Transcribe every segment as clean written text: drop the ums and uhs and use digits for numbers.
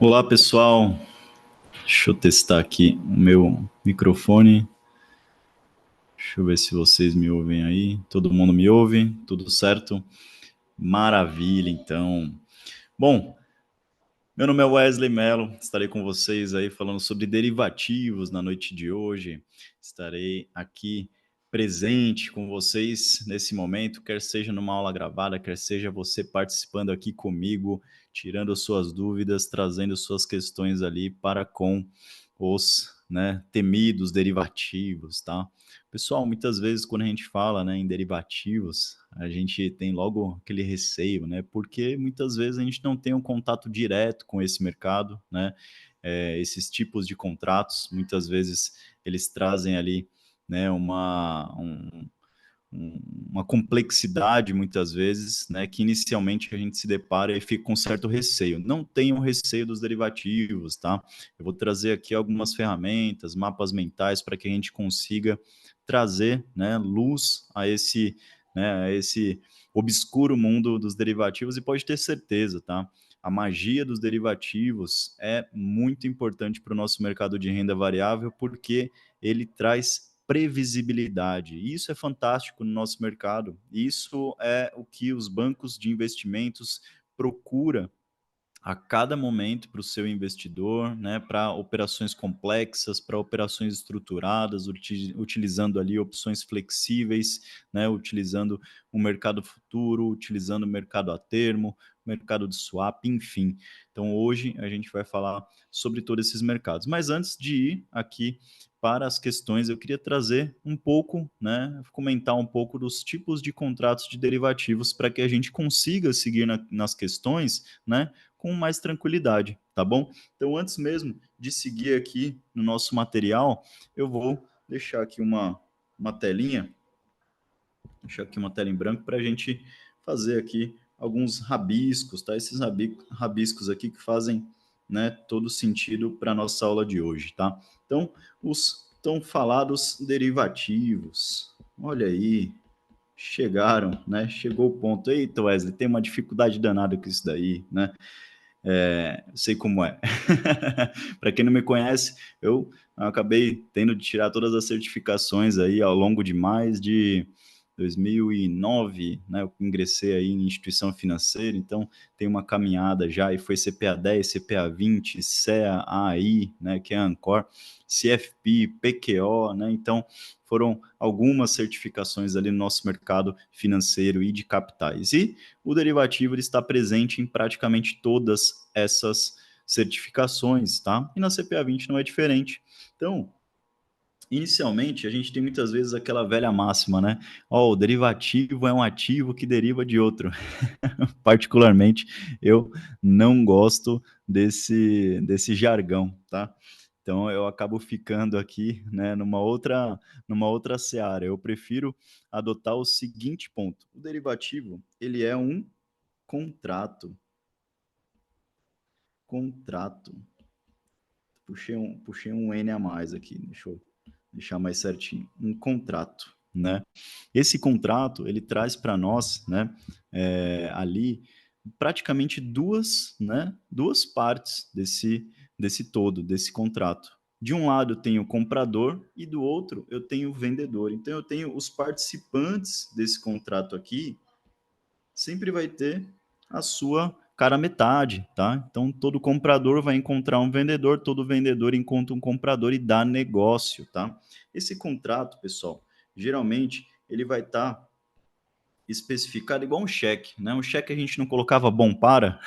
Olá, pessoal. Deixa eu testar aqui o meu microfone. Deixa eu ver se vocês me ouvem aí. Todo mundo me ouve? Tudo certo? Maravilha, então. Bom, meu nome é Wesley Mello. Estarei com vocês aí falando sobre derivativos na noite de hoje. Estarei aqui presente com vocês nesse momento, quer seja numa aula gravada, quer seja você participando aqui comigo, tirando suas dúvidas, trazendo suas questões ali para com os, temidos derivativos, tá? Pessoal, muitas vezes quando a gente fala, em derivativos, a gente tem logo aquele receio, né? Porque muitas vezes a gente não tem um contato direto com esse mercado, né? Esses tipos de contratos, muitas vezes eles trazem ali, né, uma complexidade muitas vezes, né, que inicialmente a gente se depara e fica com certo receio. Não tenham receio dos derivativos, tá? Eu vou trazer aqui algumas ferramentas, mapas mentais para que a gente consiga trazer, né, luz a esse obscuro mundo dos derivativos e pode ter certeza, tá? A magia dos derivativos é muito importante para o nosso mercado de renda variável porque ele traz previsibilidade. E isso é fantástico no nosso mercado. Isso é o que os bancos de investimentos procuram a cada momento para o seu investidor, né, para operações complexas, para operações estruturadas, utilizando ali opções flexíveis, né, utilizando o mercado futuro, utilizando o mercado a termo, mercado de swap, enfim. Então hoje a gente vai falar sobre todos esses mercados. Mas antes de ir aqui para as questões, eu queria trazer um pouco, né, comentar um pouco dos tipos de contratos de derivativos para que a gente consiga seguir nas questões, né, com mais tranquilidade, tá bom? Então, antes mesmo de seguir aqui no nosso material, eu vou deixar aqui uma telinha, deixar aqui uma tela em branco para a gente fazer aqui alguns rabiscos, tá? Esses rabiscos aqui que fazem, né, todo sentido para a nossa aula de hoje, tá? Então, os tão falados derivativos. Olha aí, chegaram, né? Chegou o ponto. Eita, Wesley, tem uma dificuldade danada com isso daí, né? Sei como é. Para quem não me conhece, eu acabei tendo de tirar todas as certificações aí ao longo de mais de 2009, né? Eu ingressei aí em instituição financeira, então tem uma caminhada já e foi CPA 10, CPA 20, CEA, AI, né? Que é a Ancor, CFP, PQO, né? Então foram algumas certificações ali no nosso mercado financeiro e de capitais. E o derivativo ele está presente em praticamente todas essas certificações, tá? E na CPA 20 não é diferente. Então, inicialmente, a gente tem muitas vezes aquela velha máxima, né? Ó, o derivativo é um ativo que deriva de outro. Particularmente, eu não gosto desse jargão, tá? Então, eu acabo ficando aqui, né, numa outra seara. Eu prefiro adotar o seguinte ponto. O derivativo, ele é um contrato. Contrato. Puxei um N a mais aqui, deixa eu deixar mais certinho. Um contrato, né? Esse contrato, ele traz para nós, né, ali, praticamente duas partes desse todo, desse contrato. De um lado eu tenho o comprador e do outro eu tenho o vendedor. Então eu tenho os participantes desse contrato aqui, sempre vai ter a sua cara metade, tá? Então todo comprador vai encontrar um vendedor, todo vendedor encontra um comprador e dá negócio, tá? Esse contrato, pessoal, geralmente ele vai estar especificado igual um cheque, né? Um cheque a gente não colocava bom para,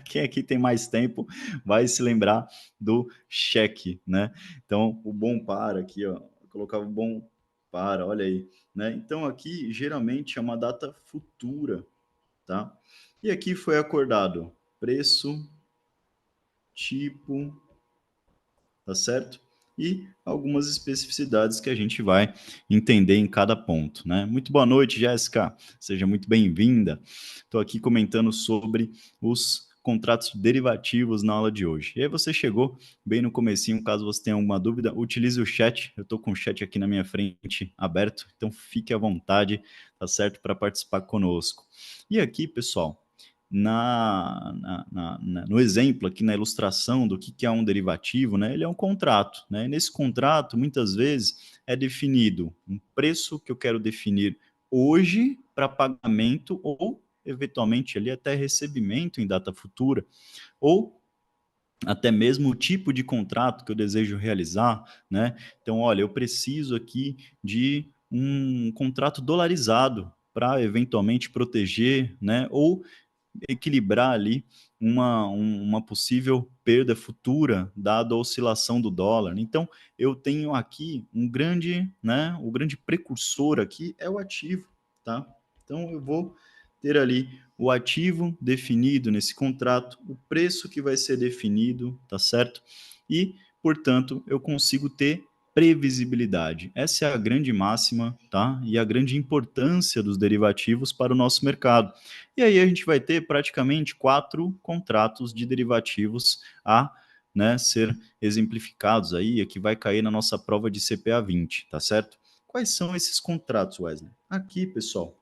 quem aqui tem mais tempo vai se lembrar do cheque, né? Então o bom para aqui, ó, eu colocava o bom para, olha aí, né? Então aqui geralmente é uma data futura, tá? E aqui foi acordado preço, tipo, tá certo? E algumas especificidades que a gente vai entender em cada ponto, né? Muito boa noite, Jéssica. Seja muito bem-vinda. Estou aqui comentando sobre os contratos derivativos na aula de hoje. E aí você chegou bem no comecinho, caso você tenha alguma dúvida, utilize o chat. Eu estou com o chat aqui na minha frente aberto, então fique à vontade, tá certo, para participar conosco. E aqui, pessoal, no exemplo aqui, na ilustração do que é um derivativo, né, ele é um contrato, né? Nesse contrato, muitas vezes, é definido um preço que eu quero definir hoje para pagamento ou, eventualmente, ali até recebimento em data futura, ou até mesmo o tipo de contrato que eu desejo realizar, né? Então, olha, eu preciso aqui de um contrato dolarizado para eventualmente proteger, né? Ou equilibrar ali uma possível perda futura dada a oscilação do dólar. Então, eu tenho aqui um grande, né? O grande precursor aqui é o ativo, tá? Então, eu vou ter ali o ativo definido nesse contrato, o preço que vai ser definido, tá certo? E, portanto, eu consigo ter previsibilidade. Essa é a grande máxima, tá? E a grande importância dos derivativos para o nosso mercado. E aí a gente vai ter praticamente 4 contratos de derivativos a, né, ser exemplificados aí, que vai cair na nossa prova de CPA 20, tá certo? Quais são esses contratos, Wesley? Aqui, pessoal,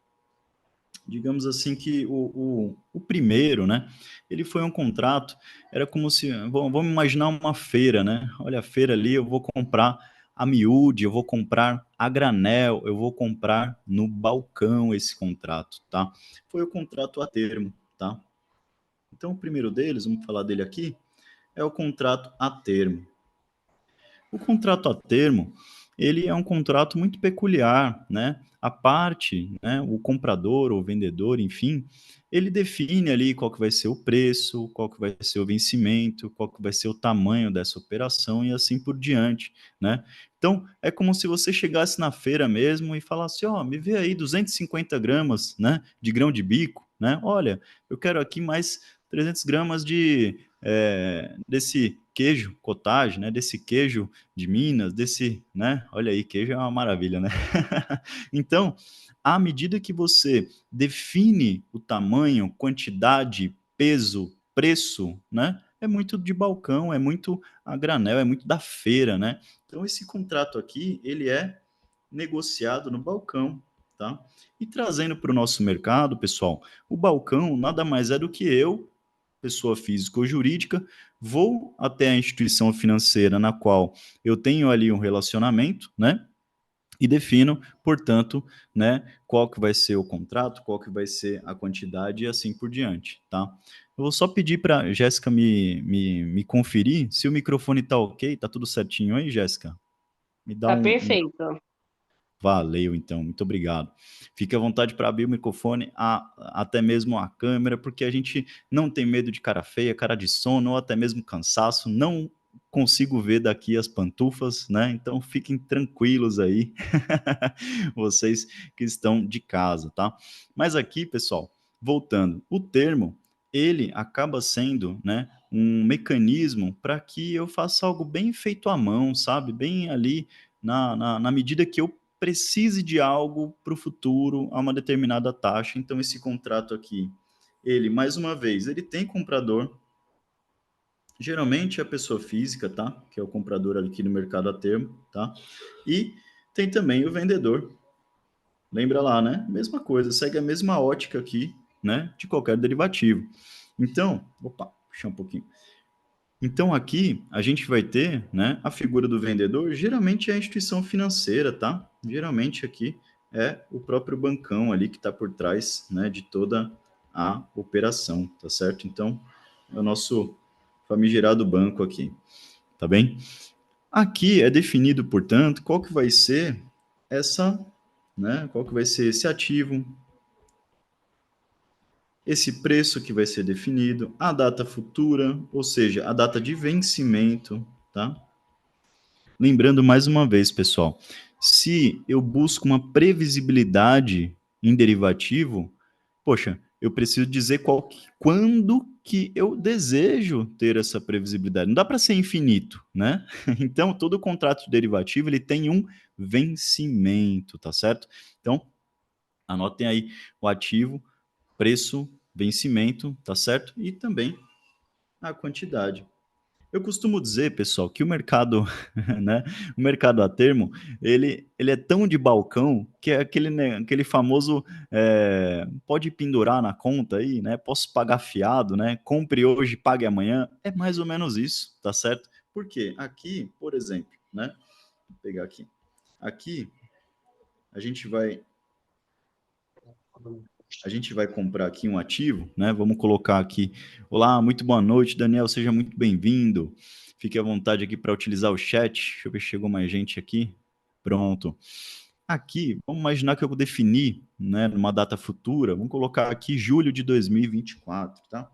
digamos assim que o primeiro, né, ele foi um contrato, era como se, vamos imaginar uma feira, né, olha a feira ali, eu vou comprar a miúde, eu vou comprar a granel, eu vou comprar no balcão esse contrato, tá? Foi o contrato a termo, tá? Então o primeiro deles, vamos falar dele aqui, é o contrato a termo. O contrato a termo, ele é um contrato muito peculiar, né? A parte, né, o comprador ou vendedor, enfim, ele define ali qual que vai ser o preço, qual que vai ser o vencimento, qual que vai ser o tamanho dessa operação e assim por diante, né? Então, é como se você chegasse na feira mesmo e falasse, ó, me vê aí 250 gramas, né, de grão de bico, né? Olha, eu quero aqui mais 300 gramas desse queijo cottage, né, desse queijo de Minas, desse, né? Olha aí, queijo é uma maravilha, né? Então, à medida que você define o tamanho, quantidade, peso, preço, né? É muito de balcão, é muito a granel, é muito da feira, né? Então, esse contrato aqui, ele é negociado no balcão, tá? E trazendo para o nosso mercado, pessoal, o balcão nada mais é do que eu, pessoa física ou jurídica, vou até a instituição financeira na qual eu tenho ali um relacionamento, né? E defino, portanto, né, qual que vai ser o contrato, qual que vai ser a quantidade e assim por diante, tá? Eu vou só pedir para a Jéssica me conferir se o microfone tá ok, tá tudo certinho aí, Jéssica? Me dá Tá um perfeito. valeu, então, muito obrigado. Fique à vontade para abrir o microfone, até mesmo a câmera, porque a gente não tem medo de cara feia, cara de sono, ou até mesmo cansaço, não consigo ver daqui as pantufas, né? Então fiquem tranquilos aí, vocês que estão de casa, tá? Mas aqui, pessoal, voltando, o termo, ele acaba sendo, né, um mecanismo para que eu faça algo bem feito à mão, sabe? Bem ali na medida que eu precise de algo para o futuro a uma determinada taxa. Então, esse contrato aqui, ele, mais uma vez, ele tem comprador, geralmente é a pessoa física, tá? Que é o comprador aqui no mercado a termo, tá? E tem também o vendedor. Lembra lá, né? Mesma coisa, segue a mesma ótica aqui, né? De qualquer derivativo. Então, opa, puxar um pouquinho. Então aqui a gente vai ter, né, a figura do vendedor, geralmente é a instituição financeira, tá? Geralmente aqui é o próprio bancão ali que está por trás, né, de toda a operação, tá certo? Então é o nosso famigerado banco aqui, tá bem? Aqui é definido, portanto, qual que vai ser essa, né, qual que vai ser esse ativo, esse preço que vai ser definido, a data futura, ou seja, a data de vencimento, tá? Lembrando mais uma vez, pessoal, se eu busco uma previsibilidade em derivativo, poxa, eu preciso dizer quando que eu desejo ter essa previsibilidade. Não dá para ser infinito, né? Então, todo contrato de derivativo ele tem um vencimento, tá certo? Então, anotem aí o ativo, preço, vencimento, tá certo? E também a quantidade. Eu costumo dizer, pessoal, que o mercado, né, o mercado a termo, ele é tão de balcão que é aquele, né, aquele famoso, pode pendurar na conta aí, né, posso pagar fiado, né, compre hoje, pague amanhã, é mais ou menos isso, tá certo? Porque aqui, por exemplo, né, vou pegar aqui, aqui a gente vai a gente vai comprar aqui um ativo, né? Vamos colocar aqui. Olá, muito boa noite, Daniel. Seja muito bem-vindo. Fique à vontade aqui para utilizar o chat. Deixa eu ver se chegou mais gente aqui. Pronto. Aqui, vamos imaginar que eu defini, né, numa data futura. Vamos colocar aqui julho de 2024, tá?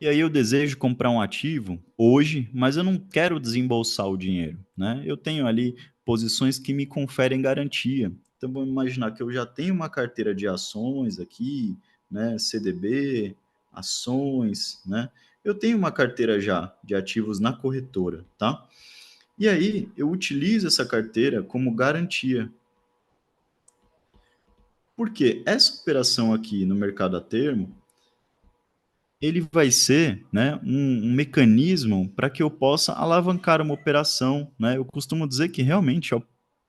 E aí eu desejo comprar um ativo hoje, mas eu não quero desembolsar o dinheiro, né? Eu tenho ali posições que me conferem garantia. Então vamos imaginar que eu já tenho uma carteira de ações aqui, né? CDB, ações, né? Eu tenho uma carteira já de ativos na corretora, tá? E aí eu utilizo essa carteira como garantia. Porque essa operação aqui no mercado a termo, ele vai ser, né, um mecanismo para que eu possa alavancar uma operação, né? Eu costumo dizer que realmente, ó,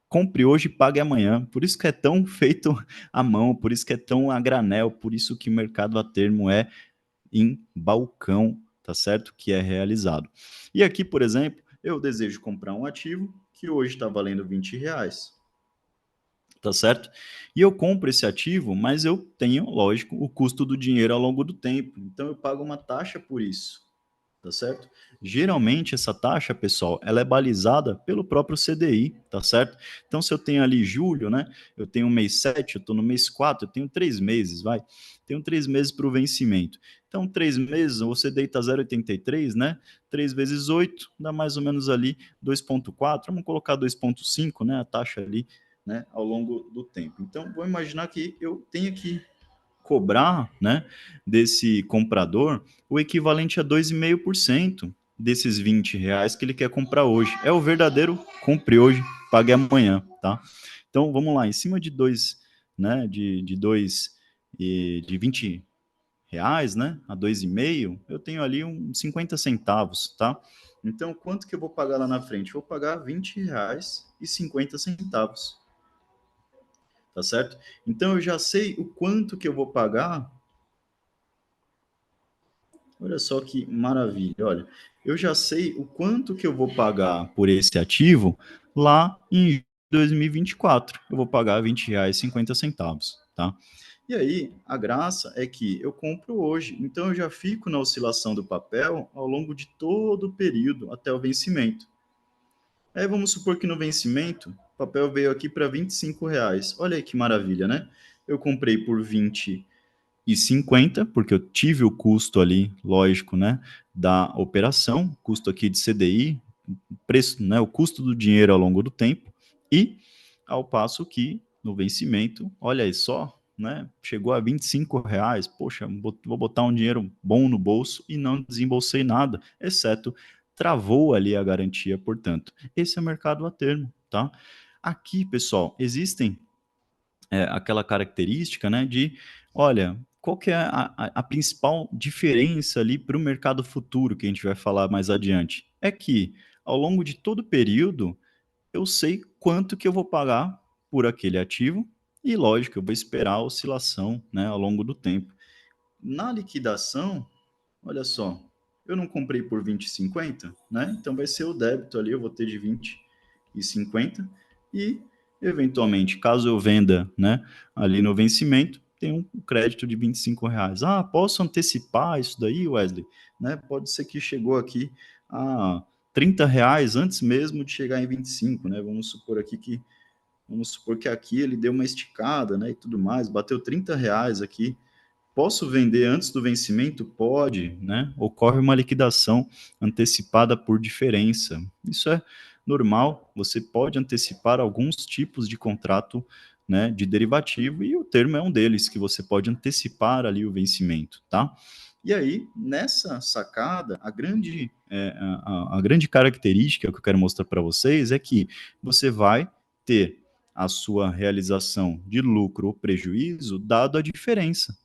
compre hoje e pague amanhã. Por isso que é tão feito à mão, por isso que é tão a granel, por isso que o mercado a termo é em balcão, tá certo? Que é realizado. E aqui, por exemplo, eu desejo comprar um ativo que hoje está valendo R$ 20, tá certo? E eu compro esse ativo, mas eu tenho, lógico, o custo do dinheiro ao longo do tempo. Então eu pago uma taxa por isso, tá certo? Geralmente essa taxa, pessoal, ela é balizada pelo próprio CDI, tá certo? Então se eu tenho ali julho, né? Eu tenho mês 7, eu estou no mês 4, eu tenho 3 meses, vai. Tenho 3 meses para o vencimento. Então, 3 meses, você deita 0,83, né? 3 vezes 8, dá mais ou menos ali 2,4. Vamos colocar 2,5, né? A taxa ali, né? Ao longo do tempo. Então, vou imaginar que eu tenha que cobrar, né, desse comprador o equivalente a 2,5% desses R$ 20 que ele quer comprar hoje. É o verdadeiro compre hoje, pague amanhã, tá? Então vamos lá, em cima de dois, né, de dois e de R$ 20, né, a 2,5, eu tenho ali uns 50 centavos, tá? Então quanto que eu vou pagar lá na frente? Eu vou pagar R$ 20,50, tá certo? Então eu já sei o quanto que eu vou pagar. Olha só que maravilha. Olha, eu já sei o quanto que eu vou pagar por esse ativo lá em 2024. Eu vou pagar R$ 20,50, tá? E aí, a graça é que eu compro hoje, então eu já fico na oscilação do papel ao longo de todo o período até o vencimento. Aí vamos supor que no vencimento, o papel veio aqui para R$ 25. Olha aí que maravilha, né? Eu comprei por 20,50, porque eu tive o custo ali, lógico, né, da operação, custo aqui de CDI, preço, né, o custo do dinheiro ao longo do tempo, e ao passo que no vencimento, olha aí só, né, chegou a R$ 25, poxa, vou botar um dinheiro bom no bolso e não desembolsei nada, exceto travou ali a garantia, portanto. Esse é o mercado a termo, tá? Aqui, pessoal, existem aquela característica, né, de, olha, qual que é a principal diferença ali para o mercado futuro, que a gente vai falar mais adiante? É que, ao longo de todo o período, eu sei quanto que eu vou pagar por aquele ativo e, lógico, eu vou esperar a oscilação, né, ao longo do tempo. Na liquidação, olha só, eu não comprei por 20,50, né? Então vai ser o débito ali, eu vou ter de 20,50 e, eventualmente, caso eu venda, né, ali no vencimento, tem um crédito de R$ 25. Ah, posso antecipar isso daí, Wesley? Né? Pode ser que chegou aqui a R$ 30 antes mesmo de chegar em 25, né? Vamos supor que aqui ele deu uma esticada, né, e tudo mais, bateu R$ 30 aqui. Posso vender antes do vencimento? Pode, né? Ocorre uma liquidação antecipada por diferença. Isso é normal. Você pode antecipar alguns tipos de contrato, né, de derivativo e o termo é um deles que você pode antecipar ali o vencimento, tá? E aí, nessa sacada, a grande característica que eu quero mostrar para vocês é que você vai ter a sua realização de lucro ou prejuízo dado a diferença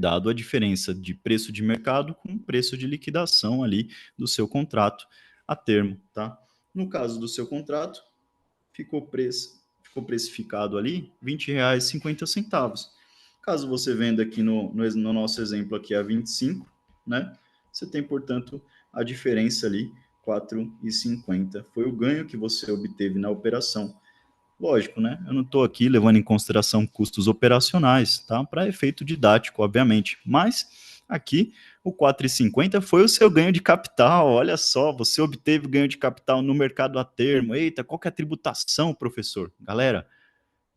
dado a diferença de preço de mercado com preço de liquidação ali do seu contrato a termo, tá? No caso do seu contrato, ficou precificado ali R$ 20,50. Caso você venda aqui no nosso exemplo aqui a 25, né? Você tem, portanto, a diferença ali, 4,50. Foi o ganho que você obteve na operação. Lógico, né? Eu não estou aqui levando em consideração custos operacionais, tá? Para efeito didático, obviamente. Mas aqui o 4,50 foi o seu ganho de capital. Olha só, você obteve ganho de capital no mercado a termo. Eita, qual que é a tributação, professor? Galera,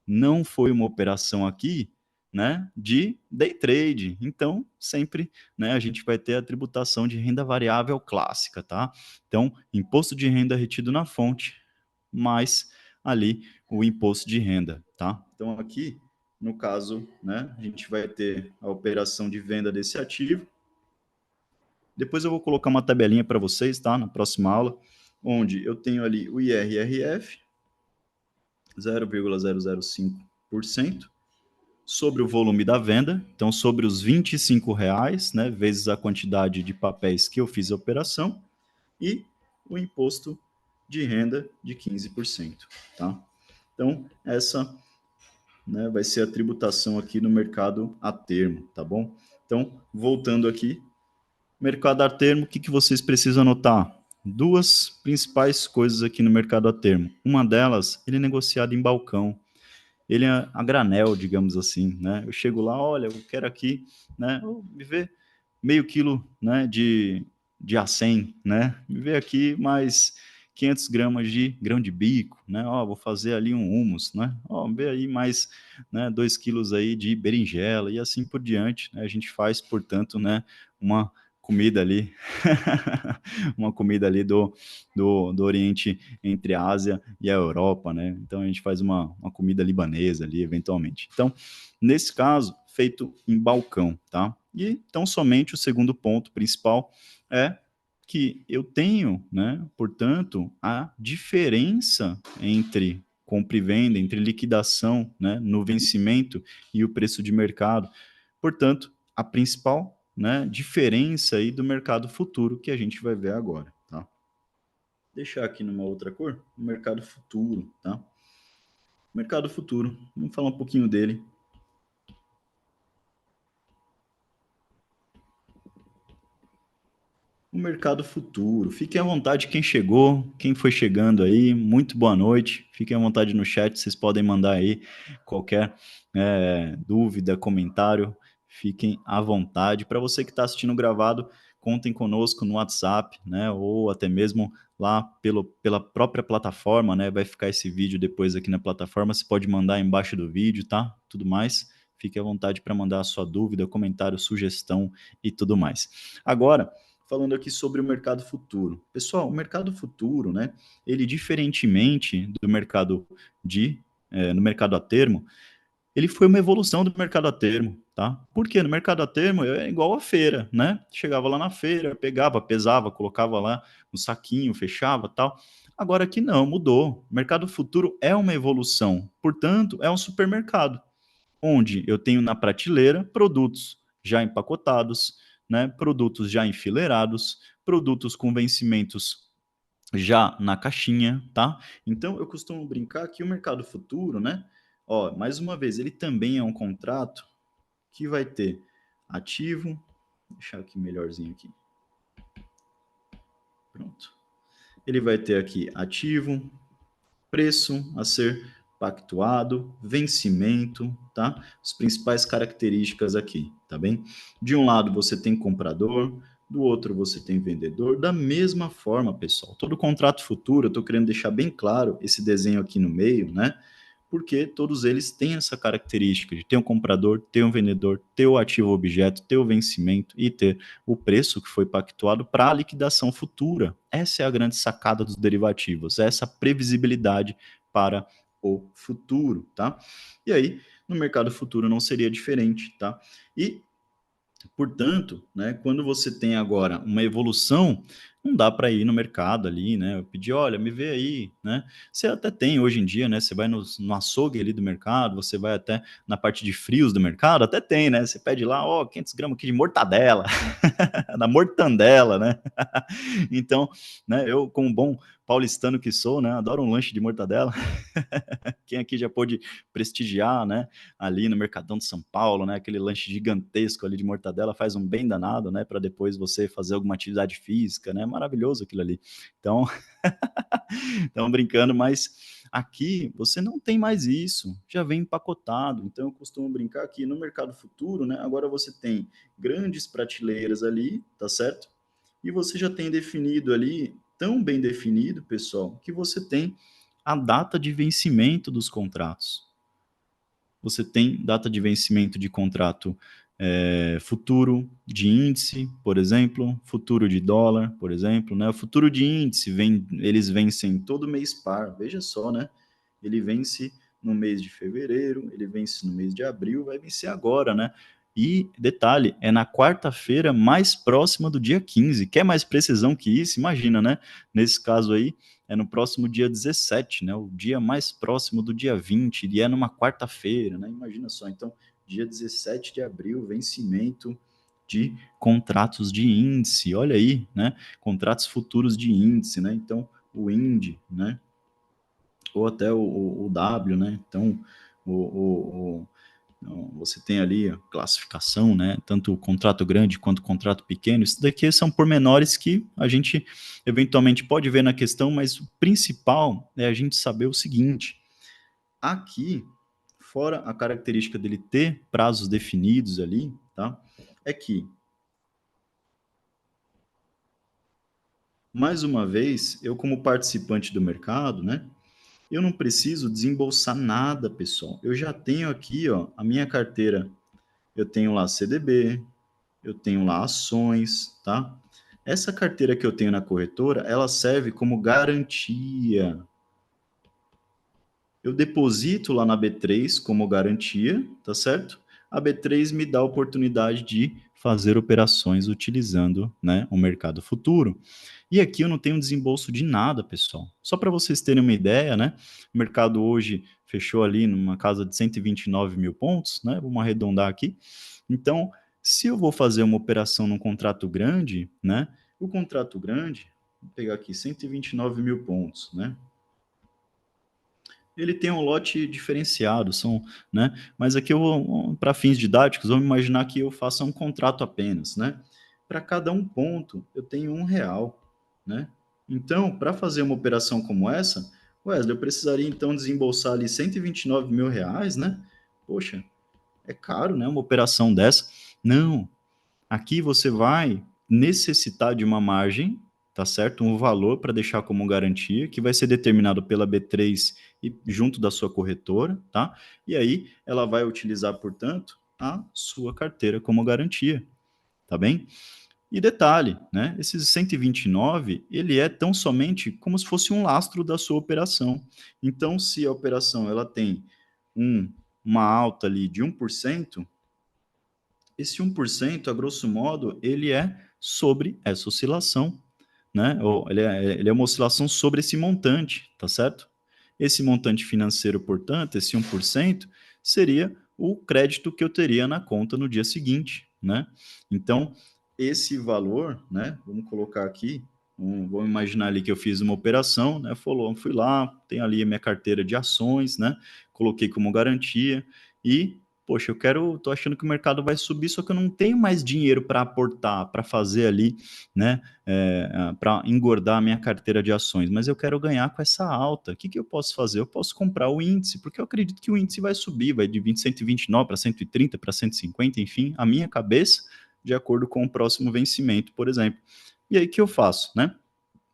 não foi uma operação aqui, né, de day trade. Então, sempre, né, a gente vai ter a tributação de renda variável clássica, tá? Então, imposto de renda retido na fonte, mais ali o imposto de renda, tá? Então, aqui, no caso, né, a gente vai ter a operação de venda desse ativo. Depois eu vou colocar uma tabelinha para vocês, tá? Na próxima aula, onde eu tenho ali o IRRF, 0,005%, sobre o volume da venda, então sobre os R$ 25, né, vezes a quantidade de papéis que eu fiz a operação, e o imposto de renda de 15%, tá? Então, essa, né, vai ser a tributação aqui no mercado a termo, tá bom? Então, voltando aqui, mercado a termo, o que vocês precisam anotar? Duas principais coisas aqui no mercado a termo. Uma delas, ele é negociado em balcão. Ele é a granel, digamos assim, né? Eu chego lá, olha, eu quero aqui, né? Me vê meio quilo, né, de A100, né? Me vê aqui mais 500 gramas de grão de bico, né? Ó, vou fazer ali um hummus, né? Ó, vê aí mais, né, 2 quilos aí de berinjela e assim por diante, né? A gente faz, portanto, né, uma comida ali, uma comida ali do Oriente entre a Ásia e a Europa, né? Então a gente faz uma comida libanesa ali, eventualmente. Então, nesse caso, feito em balcão, tá? E então somente o segundo ponto principal é que eu tenho, né, portanto, a diferença entre compra e venda, entre liquidação, né, no vencimento e o preço de mercado. Portanto, a principal, né, diferença aí do mercado futuro que a gente vai ver agora, tá? Deixar aqui numa outra cor, o mercado futuro, tá? Mercado futuro, vamos falar um pouquinho dele. O mercado futuro. Fiquem à vontade quem chegou, quem foi chegando aí, muito boa noite. Fiquem à vontade no chat, vocês podem mandar aí qualquer dúvida, comentário. Fiquem à vontade. Para você que está assistindo gravado, contem conosco no WhatsApp, né? Ou até mesmo lá pela própria plataforma, né? Vai ficar esse vídeo depois aqui na plataforma. Você pode mandar embaixo do vídeo, tá? Tudo mais. Fique à vontade para mandar a sua dúvida, comentário, sugestão e tudo mais. Agora, falando aqui sobre o mercado futuro. Pessoal, o mercado futuro, né, ele diferentemente do mercado no mercado a termo, ele foi uma evolução do mercado a termo, tá? Porque no mercado a termo é igual a feira, né? Chegava lá na feira, pegava, pesava, colocava lá no saquinho, fechava, tal. Agora aqui não, mudou. O mercado futuro é uma evolução, portanto, é um supermercado onde eu tenho na prateleira produtos já empacotados, né, produtos já enfileirados, produtos com vencimentos já na caixinha, tá? Então eu costumo brincar que o mercado futuro, né? Ó, mais uma vez, ele também é um contrato que vai ter ativo, vou deixar aqui melhorzinho aqui. Pronto. Ele vai ter aqui ativo, preço a ser pactuado, vencimento, tá? As principais características aqui, tá bem? De um lado você tem comprador, do outro você tem vendedor. Da mesma forma, pessoal, todo contrato futuro, eu estou querendo deixar bem claro esse desenho aqui no meio, né? Porque todos eles têm essa característica de ter um comprador, ter um vendedor, ter o ativo objeto, ter o vencimento e ter o preço que foi pactuado para a liquidação futura. Essa é a grande sacada dos derivativos, essa previsibilidade para o futuro, tá? E aí, no mercado futuro não seria diferente, tá? E portanto, né, quando você tem agora uma evolução não dá para ir no mercado ali, né? Eu pedi, olha, me vê aí, né? Você até tem hoje em dia, né? Você vai no açougue ali do mercado, você vai até na parte de frios do mercado, até tem, né? Você pede lá, ó, 500 gramas aqui de mortadela, da mortandela, né? Então, né, eu, como bom paulistano que sou, né, adoro um lanche de mortadela. Quem aqui já pôde prestigiar, né, ali no Mercadão de São Paulo, né, aquele lanche gigantesco ali de mortadela faz um bem danado, né, para depois você fazer alguma atividade física, né, maravilhoso aquilo ali. Então, estão brincando, mas aqui você não tem mais isso, já vem empacotado. Então, eu costumo brincar que no mercado futuro, né, agora você tem grandes prateleiras ali, tá certo? E você já tem definido ali, tão bem definido, pessoal, que você tem a data de vencimento dos contratos. Você tem data de vencimento de contrato futuro de índice, por exemplo, futuro de dólar, por exemplo, né? O futuro de índice eles vencem todo mês par, veja só, né? Ele vence no mês de fevereiro, ele vence no mês de abril, vai vencer agora, né? E detalhe, é na quarta-feira mais próxima do dia 15. Quer mais precisão que isso? Imagina, né? Nesse caso aí, é no próximo dia 17, né? O dia mais próximo do dia 20, e é numa quarta-feira, né? Imagina só. Então, dia 17 de abril, vencimento de contratos de índice. Olha aí, né? Contratos futuros de índice, né? Então, o IND, né? Ou até o W, né? Então, você tem ali a classificação, né? Tanto o contrato grande quanto o contrato pequeno. Isso daqui são pormenores que a gente eventualmente pode ver na questão, mas o principal é a gente saber o seguinte: aqui, fora a característica dele ter prazos definidos ali, tá? É que, mais uma vez, eu como participante do mercado, né? Eu não preciso desembolsar nada, pessoal. Eu já tenho aqui, ó, a minha carteira. Eu tenho lá CDB, eu tenho lá ações, tá? Essa carteira que eu tenho na corretora, ela serve como garantia. Eu deposito lá na B3 como garantia, tá certo? A B3 me dá a oportunidade de fazer operações utilizando, né, o mercado futuro. E aqui eu não tenho desembolso de nada, pessoal. Só para vocês terem uma ideia, né? O mercado hoje fechou ali numa casa de 129 mil pontos, né? Vamos arredondar aqui. Então, se eu vou fazer uma operação num contrato grande, né? O contrato grande, vou pegar aqui 129 mil pontos, né? Ele tem um lote diferenciado, são, né? Mas aqui eu, para fins didáticos, vamos imaginar que eu faça um contrato apenas, né? Para cada um ponto, eu tenho R$ 1, né? Então, para fazer uma operação como essa, Wesley, eu precisaria então desembolsar ali 129 mil reais, né? Poxa, é caro, né? Uma operação dessa. Não, aqui você vai necessitar de uma margem, tá certo? Um valor para deixar como garantia, que vai ser determinado pela B3 e junto da sua corretora, tá? E aí ela vai utilizar, portanto, a sua carteira como garantia, tá bem? E detalhe, né? Esses 129, ele é tão somente como se fosse um lastro da sua operação. Então, se a operação ela tem um, uma alta ali de 1%, esse 1%, a grosso modo, ele é sobre essa oscilação, né? Ou ele é uma oscilação sobre esse montante, tá certo? Esse montante financeiro, portanto, esse 1%, seria o crédito que eu teria na conta no dia seguinte, né? Então, esse valor, né? Vamos colocar aqui, vamos imaginar ali que eu fiz uma operação, né? Fui lá, tem ali a minha carteira de ações, né? Coloquei como garantia e poxa, tô achando que o mercado vai subir, só que eu não tenho mais dinheiro para aportar, para fazer ali, né, para engordar a minha carteira de ações, mas eu quero ganhar com essa alta. O que que eu posso fazer? Eu posso comprar o índice, porque eu acredito que o índice vai subir, vai de 129 para 130, para 150, enfim, a minha cabeça, de acordo com o próximo vencimento, por exemplo. E aí, o que eu faço, né?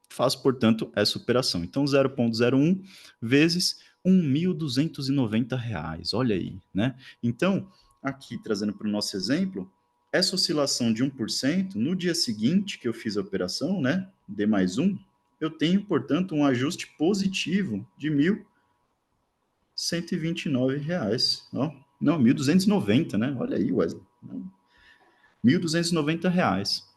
Faço, portanto, essa operação. Então, 0,01 vezes R$ 1.290. Olha aí, né? Então, aqui, trazendo para o nosso exemplo, essa oscilação de 1%, no dia seguinte que eu fiz a operação, né, D mais um, eu tenho, portanto, um ajuste positivo de R$ 1.129. Ó, não, 1.290, né? Olha aí, Wesley. R$ 1.290.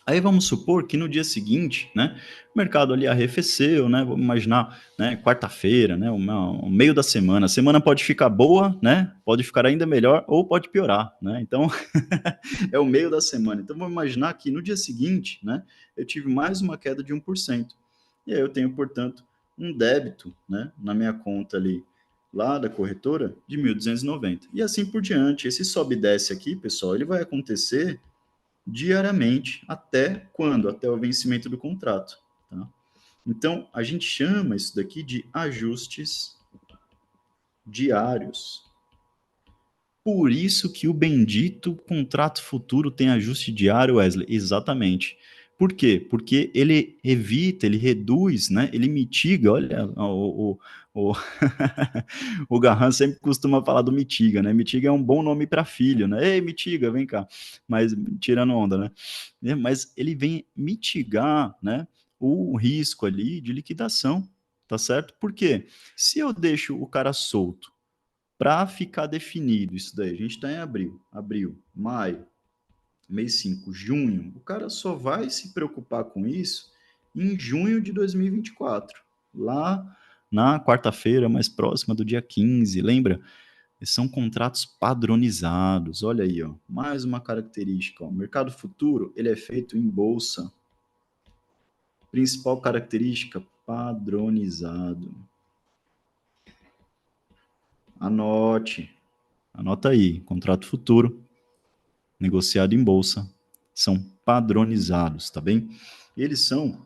Aí vamos supor que no dia seguinte, né, o mercado ali arrefeceu, né, vamos imaginar, né, quarta-feira, né, o meio da semana. A semana pode ficar boa, né, pode ficar ainda melhor ou pode piorar, né. Então é o meio da semana. Então vamos imaginar que no dia seguinte, né, eu tive mais uma queda de 1%. E aí eu tenho, portanto, um débito, né, na minha conta ali lá da corretora de 1.290. E assim por diante. Esse sobe e desce aqui, pessoal, ele vai acontecer diariamente até quando? Até o vencimento do contrato, tá? Então, a gente chama isso daqui de ajustes diários. Por isso que o bendito contrato futuro tem ajuste diário, Wesley. Exatamente. Por quê? Porque ele evita, ele reduz, né? Ele mitiga. Olha, o, o Garran sempre costuma falar do mitiga, né? Mitiga é um bom nome para filho, né? Ei, mitiga, vem cá. Mas tirando onda, né? Mas ele vem mitigar, né? O risco ali de liquidação, tá certo? Por quê? Se eu deixo o cara solto para ficar definido isso daí, a gente está em abril, maio, mês 5, junho, o cara só vai se preocupar com isso em junho de 2024, lá na quarta-feira mais próxima do dia 15, lembra? São contratos padronizados, olha aí, ó, mais uma característica, ó, o mercado futuro, ele é feito em bolsa, principal característica, padronizado. Anote, anota aí, contrato futuro, negociado em bolsa, são padronizados, tá bem? Eles são,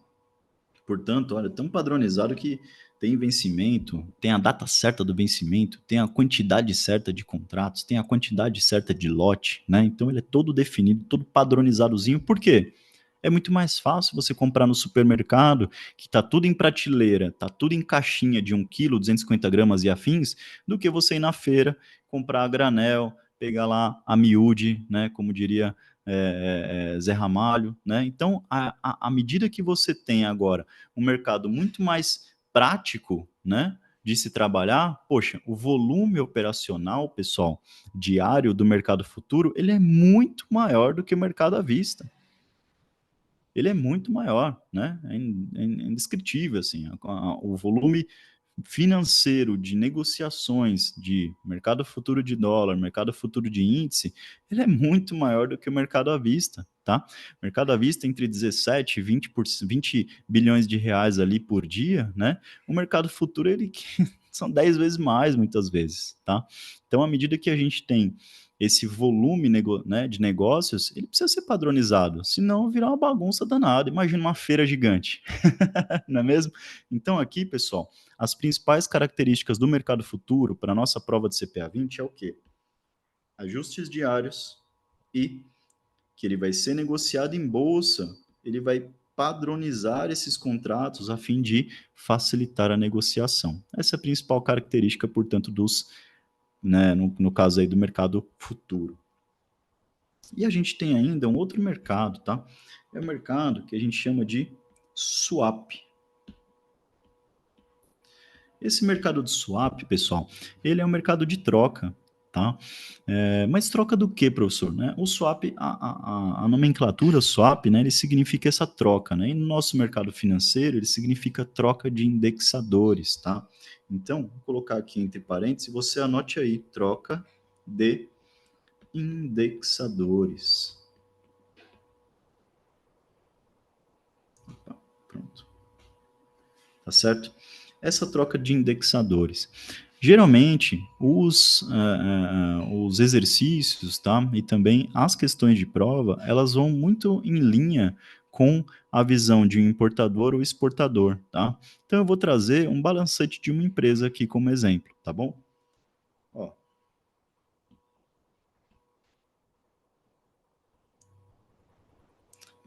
portanto, olha, tão padronizado que tem vencimento, tem a data certa do vencimento, tem a quantidade certa de contratos, tem a quantidade certa de lote, né? Então ele é todo definido, todo padronizadozinho. Por quê? É muito mais fácil você comprar no supermercado, que está tudo em prateleira, está tudo em caixinha de 1 quilo, 250 gramas e afins, do que você ir na feira, comprar a granel, pegar lá a miúde, né, como diria Zé Ramalho. Né? Então, à medida que você tem agora um mercado muito mais prático, né, de se trabalhar, poxa, o volume operacional, pessoal, diário do mercado futuro, ele é muito maior do que o mercado à vista. Ele é muito maior, né? É indescritível, assim, o volume financeiro de negociações de mercado futuro de dólar, mercado futuro de índice, ele é muito maior do que o mercado à vista, tá? O mercado à vista entre 17 e 20 bilhões de reais ali por dia, né? O mercado futuro, ele são 10 vezes mais, muitas vezes, tá? Então, à medida que a gente tem esse volume né, de negócios, ele precisa ser padronizado, senão virar uma bagunça danada. Imagina uma feira gigante, não é mesmo? Então, aqui, pessoal, as principais características do mercado futuro para a nossa prova de CPA 20 é o quê? Ajustes diários e que ele vai ser negociado em bolsa, ele vai padronizar esses contratos a fim de facilitar a negociação. Essa é a principal característica, portanto, dos, né, no caso aí do mercado futuro. E a gente tem ainda um outro mercado, tá? É o mercado que a gente chama de swap. Esse mercado de swap, pessoal, ele é um mercado de troca, tá? Mas troca do que, professor? Né? O swap, a nomenclatura swap, né, ele significa essa troca, né? E no nosso mercado financeiro, ele significa troca de indexadores, tá? Então, vou colocar aqui entre parênteses, você anote aí, troca de indexadores. Opa, pronto. Tá certo? Essa troca de indexadores. Geralmente, os exercícios, tá? E também as questões de prova, elas vão muito em linha com a visão de um importador ou exportador, tá? Então, eu vou trazer um balancete de uma empresa aqui como exemplo, tá bom? Ó.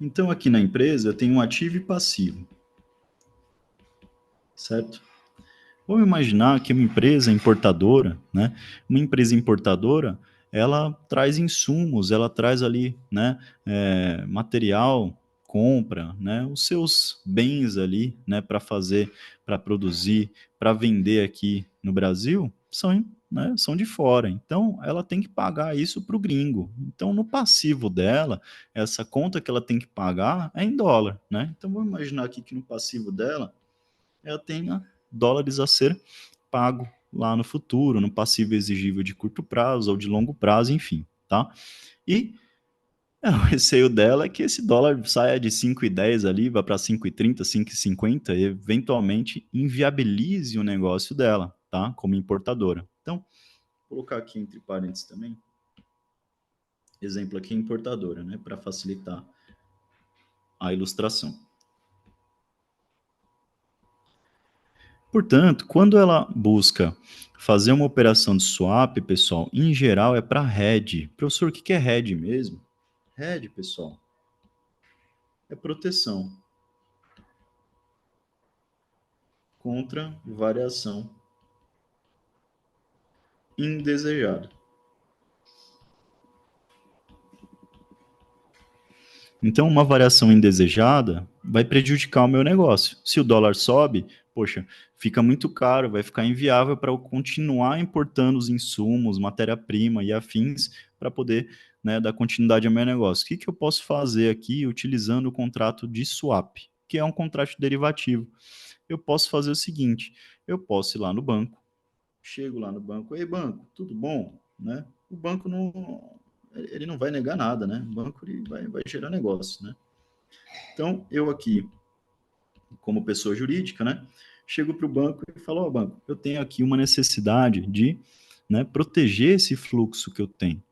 Então, aqui na empresa, eu tenho um ativo e passivo, certo? Vamos imaginar que uma empresa importadora, né? Uma empresa importadora, ela traz insumos, ela traz ali, né? Material, compra, né? Os seus bens ali, né? Para fazer, para produzir, para vender aqui no Brasil, são né, são de fora. Então, ela tem que pagar isso para o gringo. Então, no passivo dela, essa conta que ela tem que pagar é em dólar, né? Então, vamos imaginar aqui que no passivo dela, ela tenha dólares a ser pago lá no futuro, no passivo exigível de curto prazo ou de longo prazo, enfim, tá? E o receio dela é que esse dólar saia de 5,10 ali, vá para 5,30, 5,50 e eventualmente inviabilize o negócio dela, tá? Como importadora. Então, vou colocar aqui entre parênteses também, exemplo aqui importadora, né, para facilitar a ilustração. Portanto, quando ela busca fazer uma operação de swap, pessoal, em geral é para hedge. Professor, o que é hedge mesmo? Hedge, pessoal, é proteção contra variação indesejada. Então, uma variação indesejada vai prejudicar o meu negócio. Se o dólar sobe, poxa, fica muito caro, vai ficar inviável para eu continuar importando os insumos, matéria-prima e afins para poder, né, dar continuidade ao meu negócio. O que, que eu posso fazer aqui utilizando o contrato de swap, que é um contrato derivativo? Eu posso fazer o seguinte: eu posso ir lá no banco, chego lá no banco, ei banco, tudo bom? Né? O banco não, ele não vai negar nada, né? O banco ele vai gerar negócio, né? Então, eu aqui, como pessoa jurídica, né, chego para o banco e falo, ó, banco, eu tenho aqui uma necessidade de, né, proteger esse fluxo que eu tenho.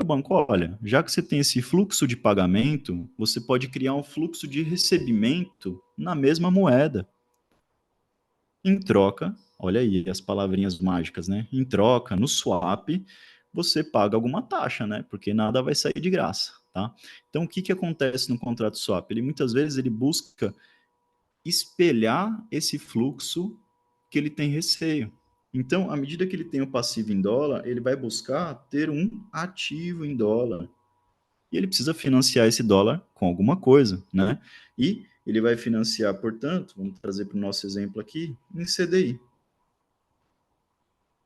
O banco, olha, já que você tem esse fluxo de pagamento, você pode criar um fluxo de recebimento na mesma moeda. Em troca, olha aí as palavrinhas mágicas, né? Em troca, no swap, você paga alguma taxa, né? Porque nada vai sair de graça, tá? Então, o que que acontece no contrato swap? Ele muitas vezes ele busca espelhar esse fluxo que ele tem receio. Então, à medida que ele tem o passivo em dólar, ele vai buscar ter um ativo em dólar. E ele precisa financiar esse dólar com alguma coisa, né? E ele vai financiar, portanto, vamos trazer para o nosso exemplo aqui, em CDI.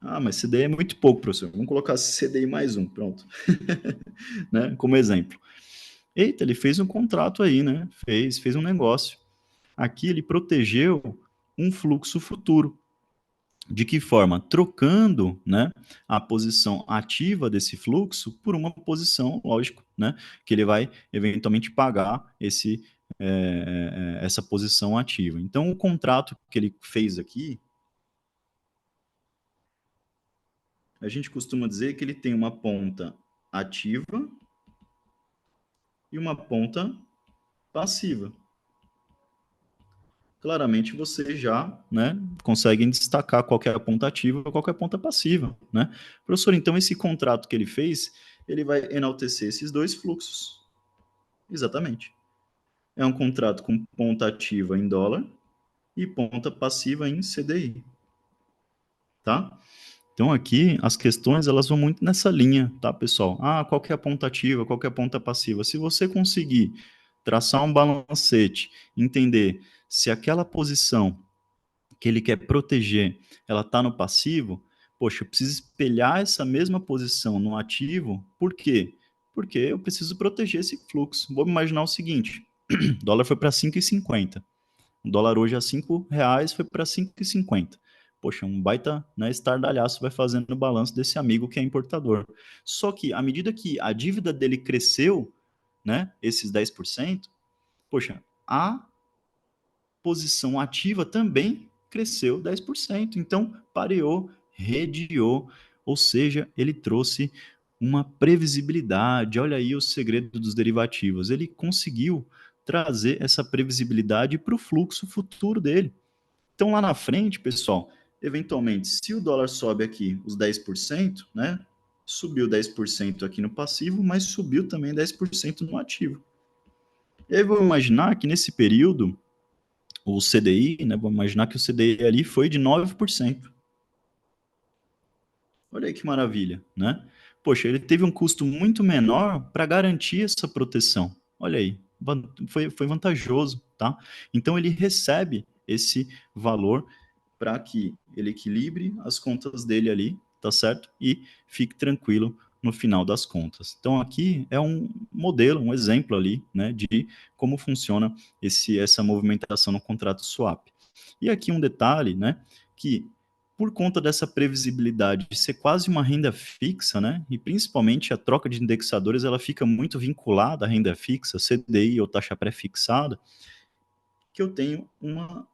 Ah, mas CDI é muito pouco, professor. Vamos colocar CDI mais um, pronto. Né? Como exemplo. Eita, ele fez um contrato aí, né? Fez um negócio. Aqui ele protegeu um fluxo futuro. De que forma? Trocando, né, a posição ativa desse fluxo por uma posição, lógico, né, que ele vai eventualmente pagar essa posição ativa. Então, o contrato que ele fez aqui, a gente costuma dizer que ele tem uma ponta ativa e uma ponta passiva. Claramente você já, né, consegue destacar qual é a ponta ativa e qual é a ponta passiva, né? Professor, então esse contrato que ele fez, ele vai enaltecer esses dois fluxos. Exatamente. É um contrato com ponta ativa em dólar e ponta passiva em CDI, tá? Então aqui as questões elas vão muito nessa linha, tá, pessoal? Ah, qual que é a ponta ativa, qual que é a ponta passiva? Se você conseguir traçar um balancete, entender se aquela posição que ele quer proteger, ela está no passivo, poxa, eu preciso espelhar essa mesma posição no ativo, por quê? Porque eu preciso proteger esse fluxo. Vou imaginar o seguinte, o dólar foi para 5,50, o dólar hoje a R$ 5 foi para 5,50. Poxa, um baita, né, estardalhaço vai fazendo o balanço desse amigo que é importador. Só que, à medida que a dívida dele cresceu, né, esses 10%, poxa, a posição ativa também cresceu 10%. Então, pareou, rediou, ou seja, ele trouxe uma previsibilidade. Olha aí o segredo dos derivativos. Ele conseguiu trazer essa previsibilidade para o fluxo futuro dele. Então, lá na frente, pessoal, eventualmente, se o dólar sobe aqui os 10%, né? Subiu 10% aqui no passivo, mas subiu também 10% no ativo. E aí, vamos imaginar que nesse período o CDI, né, vamos imaginar que o CDI ali foi de 9%. Olha aí que maravilha, né? Poxa, ele teve um custo muito menor para garantir essa proteção. Olha aí, foi vantajoso, tá? Então ele recebe esse valor para que ele equilibre as contas dele ali, tá certo? E fique tranquilo no final das contas. Então, aqui é um modelo, um exemplo ali, né, de como funciona essa movimentação no contrato swap. E aqui um detalhe, né, que por conta dessa previsibilidade de ser quase uma renda fixa, né, e principalmente a troca de indexadores, ela fica muito vinculada à renda fixa, CDI ou taxa pré-fixada, que eu tenho uma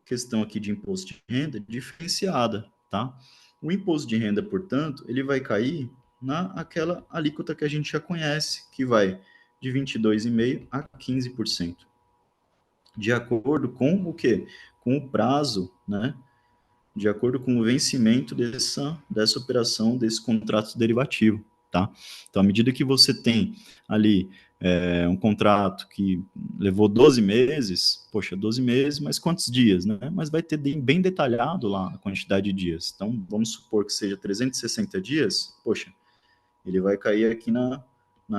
questão aqui de imposto de renda diferenciada, tá? O imposto de renda, portanto, ele vai cair naquela alíquota que a gente já conhece, que vai de 22,5% a 15%, de acordo com o quê? Com o prazo, né? De acordo com o vencimento dessa operação, desse contrato derivativo, tá? Então, à medida que você tem ali um contrato que levou 12 meses, poxa, 12 meses, mas quantos dias, né? Mas vai ter bem detalhado lá a quantidade de dias. Então, vamos supor que seja 360 dias, poxa, ele vai cair aqui na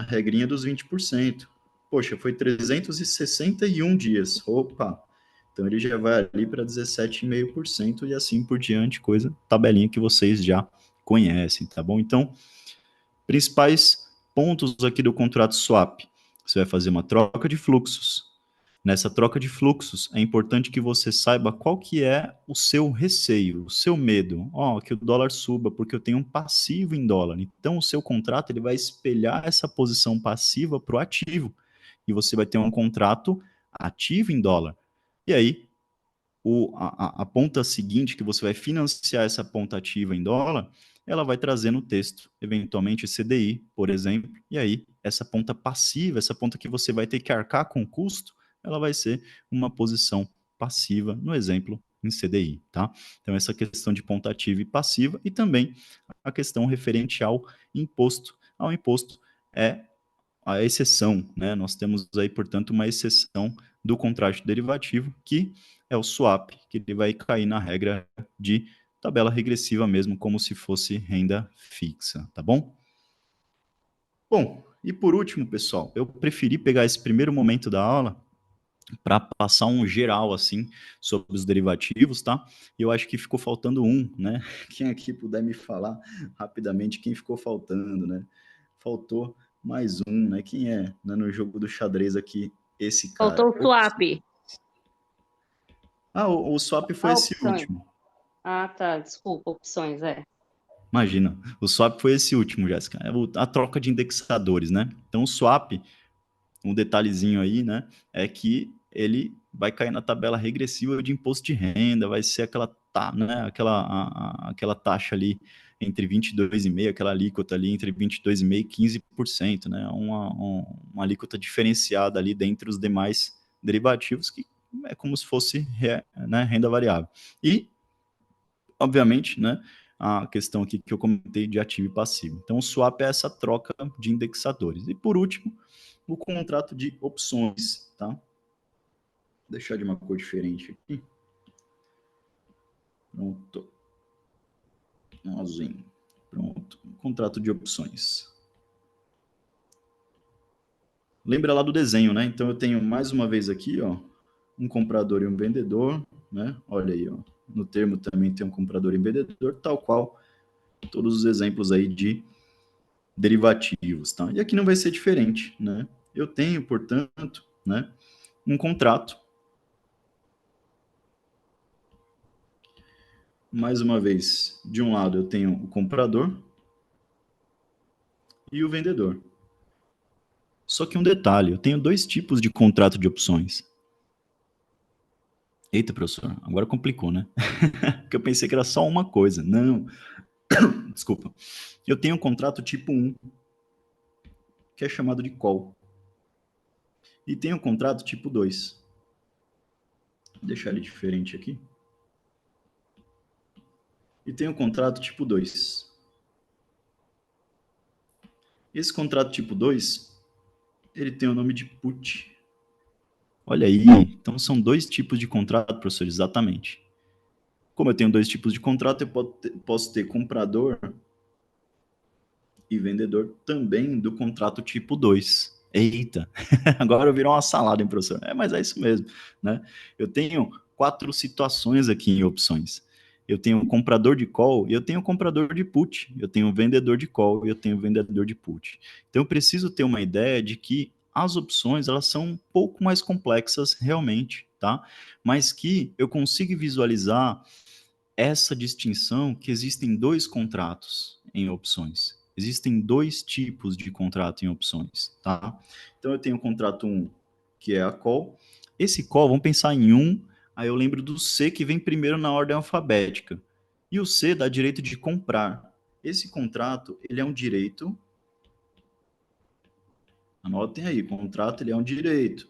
regrinha dos 20%. Poxa, foi 361 dias. Opa! Então ele já vai ali para 17,5% e assim por diante, tabelinha que vocês já conhecem, tá bom? Então, principais pontos aqui do contrato swap. Você vai fazer uma troca de fluxos. Nessa troca de fluxos, é importante que você saiba qual que é o seu receio, o seu medo. Que o dólar suba, porque eu tenho um passivo em dólar. Então, o seu contrato ele vai espelhar essa posição passiva para o ativo. E você vai ter um contrato ativo em dólar. E aí, a ponta seguinte, que você vai financiar essa ponta ativa em dólar, ela vai trazer no texto, eventualmente CDI, por exemplo, e aí essa ponta passiva, essa ponta que você vai ter que arcar com o custo, ela vai ser uma posição passiva, no exemplo, em CDI, tá? Então, essa questão de ponta ativa e passiva, e também a questão referente ao imposto. Ao imposto é a exceção, né? Nós temos aí, portanto, uma exceção do contrato derivativo, que é o swap, que ele vai cair na regra de tabela regressiva mesmo, como se fosse renda fixa, tá bom? Bom, e por último, pessoal, eu preferi pegar esse primeiro momento da aula para passar um geral assim sobre os derivativos, tá? E eu acho que ficou faltando um, né? Quem aqui puder me falar rapidamente quem ficou faltando, né? Faltou mais um, né? Quem é, né, no jogo do xadrez aqui esse cara? Faltou o swap. O swap foi esse Opções. último. Ah, tá. Desculpa, opções, Imagina, o swap foi esse último, Jéssica. É a troca de indexadores, né? Então o swap, um detalhezinho aí, né, é que ele vai cair na tabela regressiva de imposto de renda, vai ser aquela taxa ali entre 22,5%, aquela alíquota ali entre 22,5% e 15%, né, uma alíquota diferenciada ali dentre os demais derivativos, que é como se fosse né, renda variável. E, obviamente, né, a questão aqui que eu comentei de ativo e passivo. Então, o swap é essa troca de indexadores. E, por último, o contrato de opções, tá? Vou deixar de uma cor diferente aqui. Pronto. Azul. Pronto. Contrato de opções. Lembra lá do desenho, né? Então eu tenho mais uma vez aqui, ó, um comprador e um vendedor, né? Olha aí, ó. No termo também tem um comprador e um vendedor, tal qual todos os exemplos aí de derivativos, tá? E aqui não vai ser diferente, né? Eu tenho, portanto, né, um contrato. Mais uma vez, de um lado eu tenho o comprador e o vendedor. Só que um detalhe, eu tenho dois tipos de contrato de opções. Eita, professor, agora complicou, né? Porque eu pensei que era só uma coisa. Não, desculpa. Eu tenho um contrato tipo 1, que é chamado de call. E tenho um contrato tipo 2. Vou deixar ele diferente aqui. E tenho um contrato tipo 2. Esse contrato tipo 2, ele tem o nome de put. Olha aí, então são dois tipos de contrato, professor, exatamente. Como eu tenho dois tipos de contrato, eu posso ter comprador e vendedor também do contrato tipo 2. Eita, agora virou uma salada, hein, professor? Mas é isso mesmo, né? Eu tenho 4 situações aqui em opções. Eu tenho um comprador de call e eu tenho um comprador de put. Eu tenho um vendedor de call e eu tenho um vendedor de put. Então eu preciso ter uma ideia de que as opções elas são um pouco mais complexas realmente, tá? Mas que eu consigo visualizar essa distinção que existem 2 contratos em opções. Existem 2 tipos de contrato em opções, tá? Então eu tenho o contrato 1, que é a call. Esse call, vamos pensar em 1, aí eu lembro do C que vem primeiro na ordem alfabética. E o C dá direito de comprar. Esse contrato, ele é um direito. Anotem aí, contrato ele é um direito.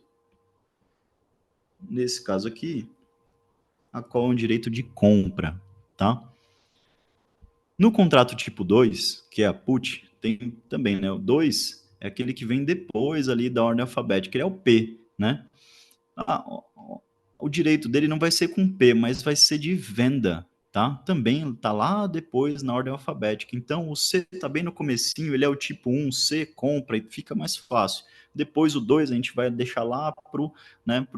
Nesse caso aqui, a call é um direito de compra, tá? No contrato tipo 2, que é a put, tem também, né? O 2 é aquele que vem depois ali da ordem alfabética, ele é o P, né? Ah, o direito dele não vai ser com P, mas vai ser de venda, tá? Também está lá depois na ordem alfabética. Então, o C está bem no comecinho, ele é o tipo 1, C, compra, e fica mais fácil. Depois o 2 a gente vai deixar lá pro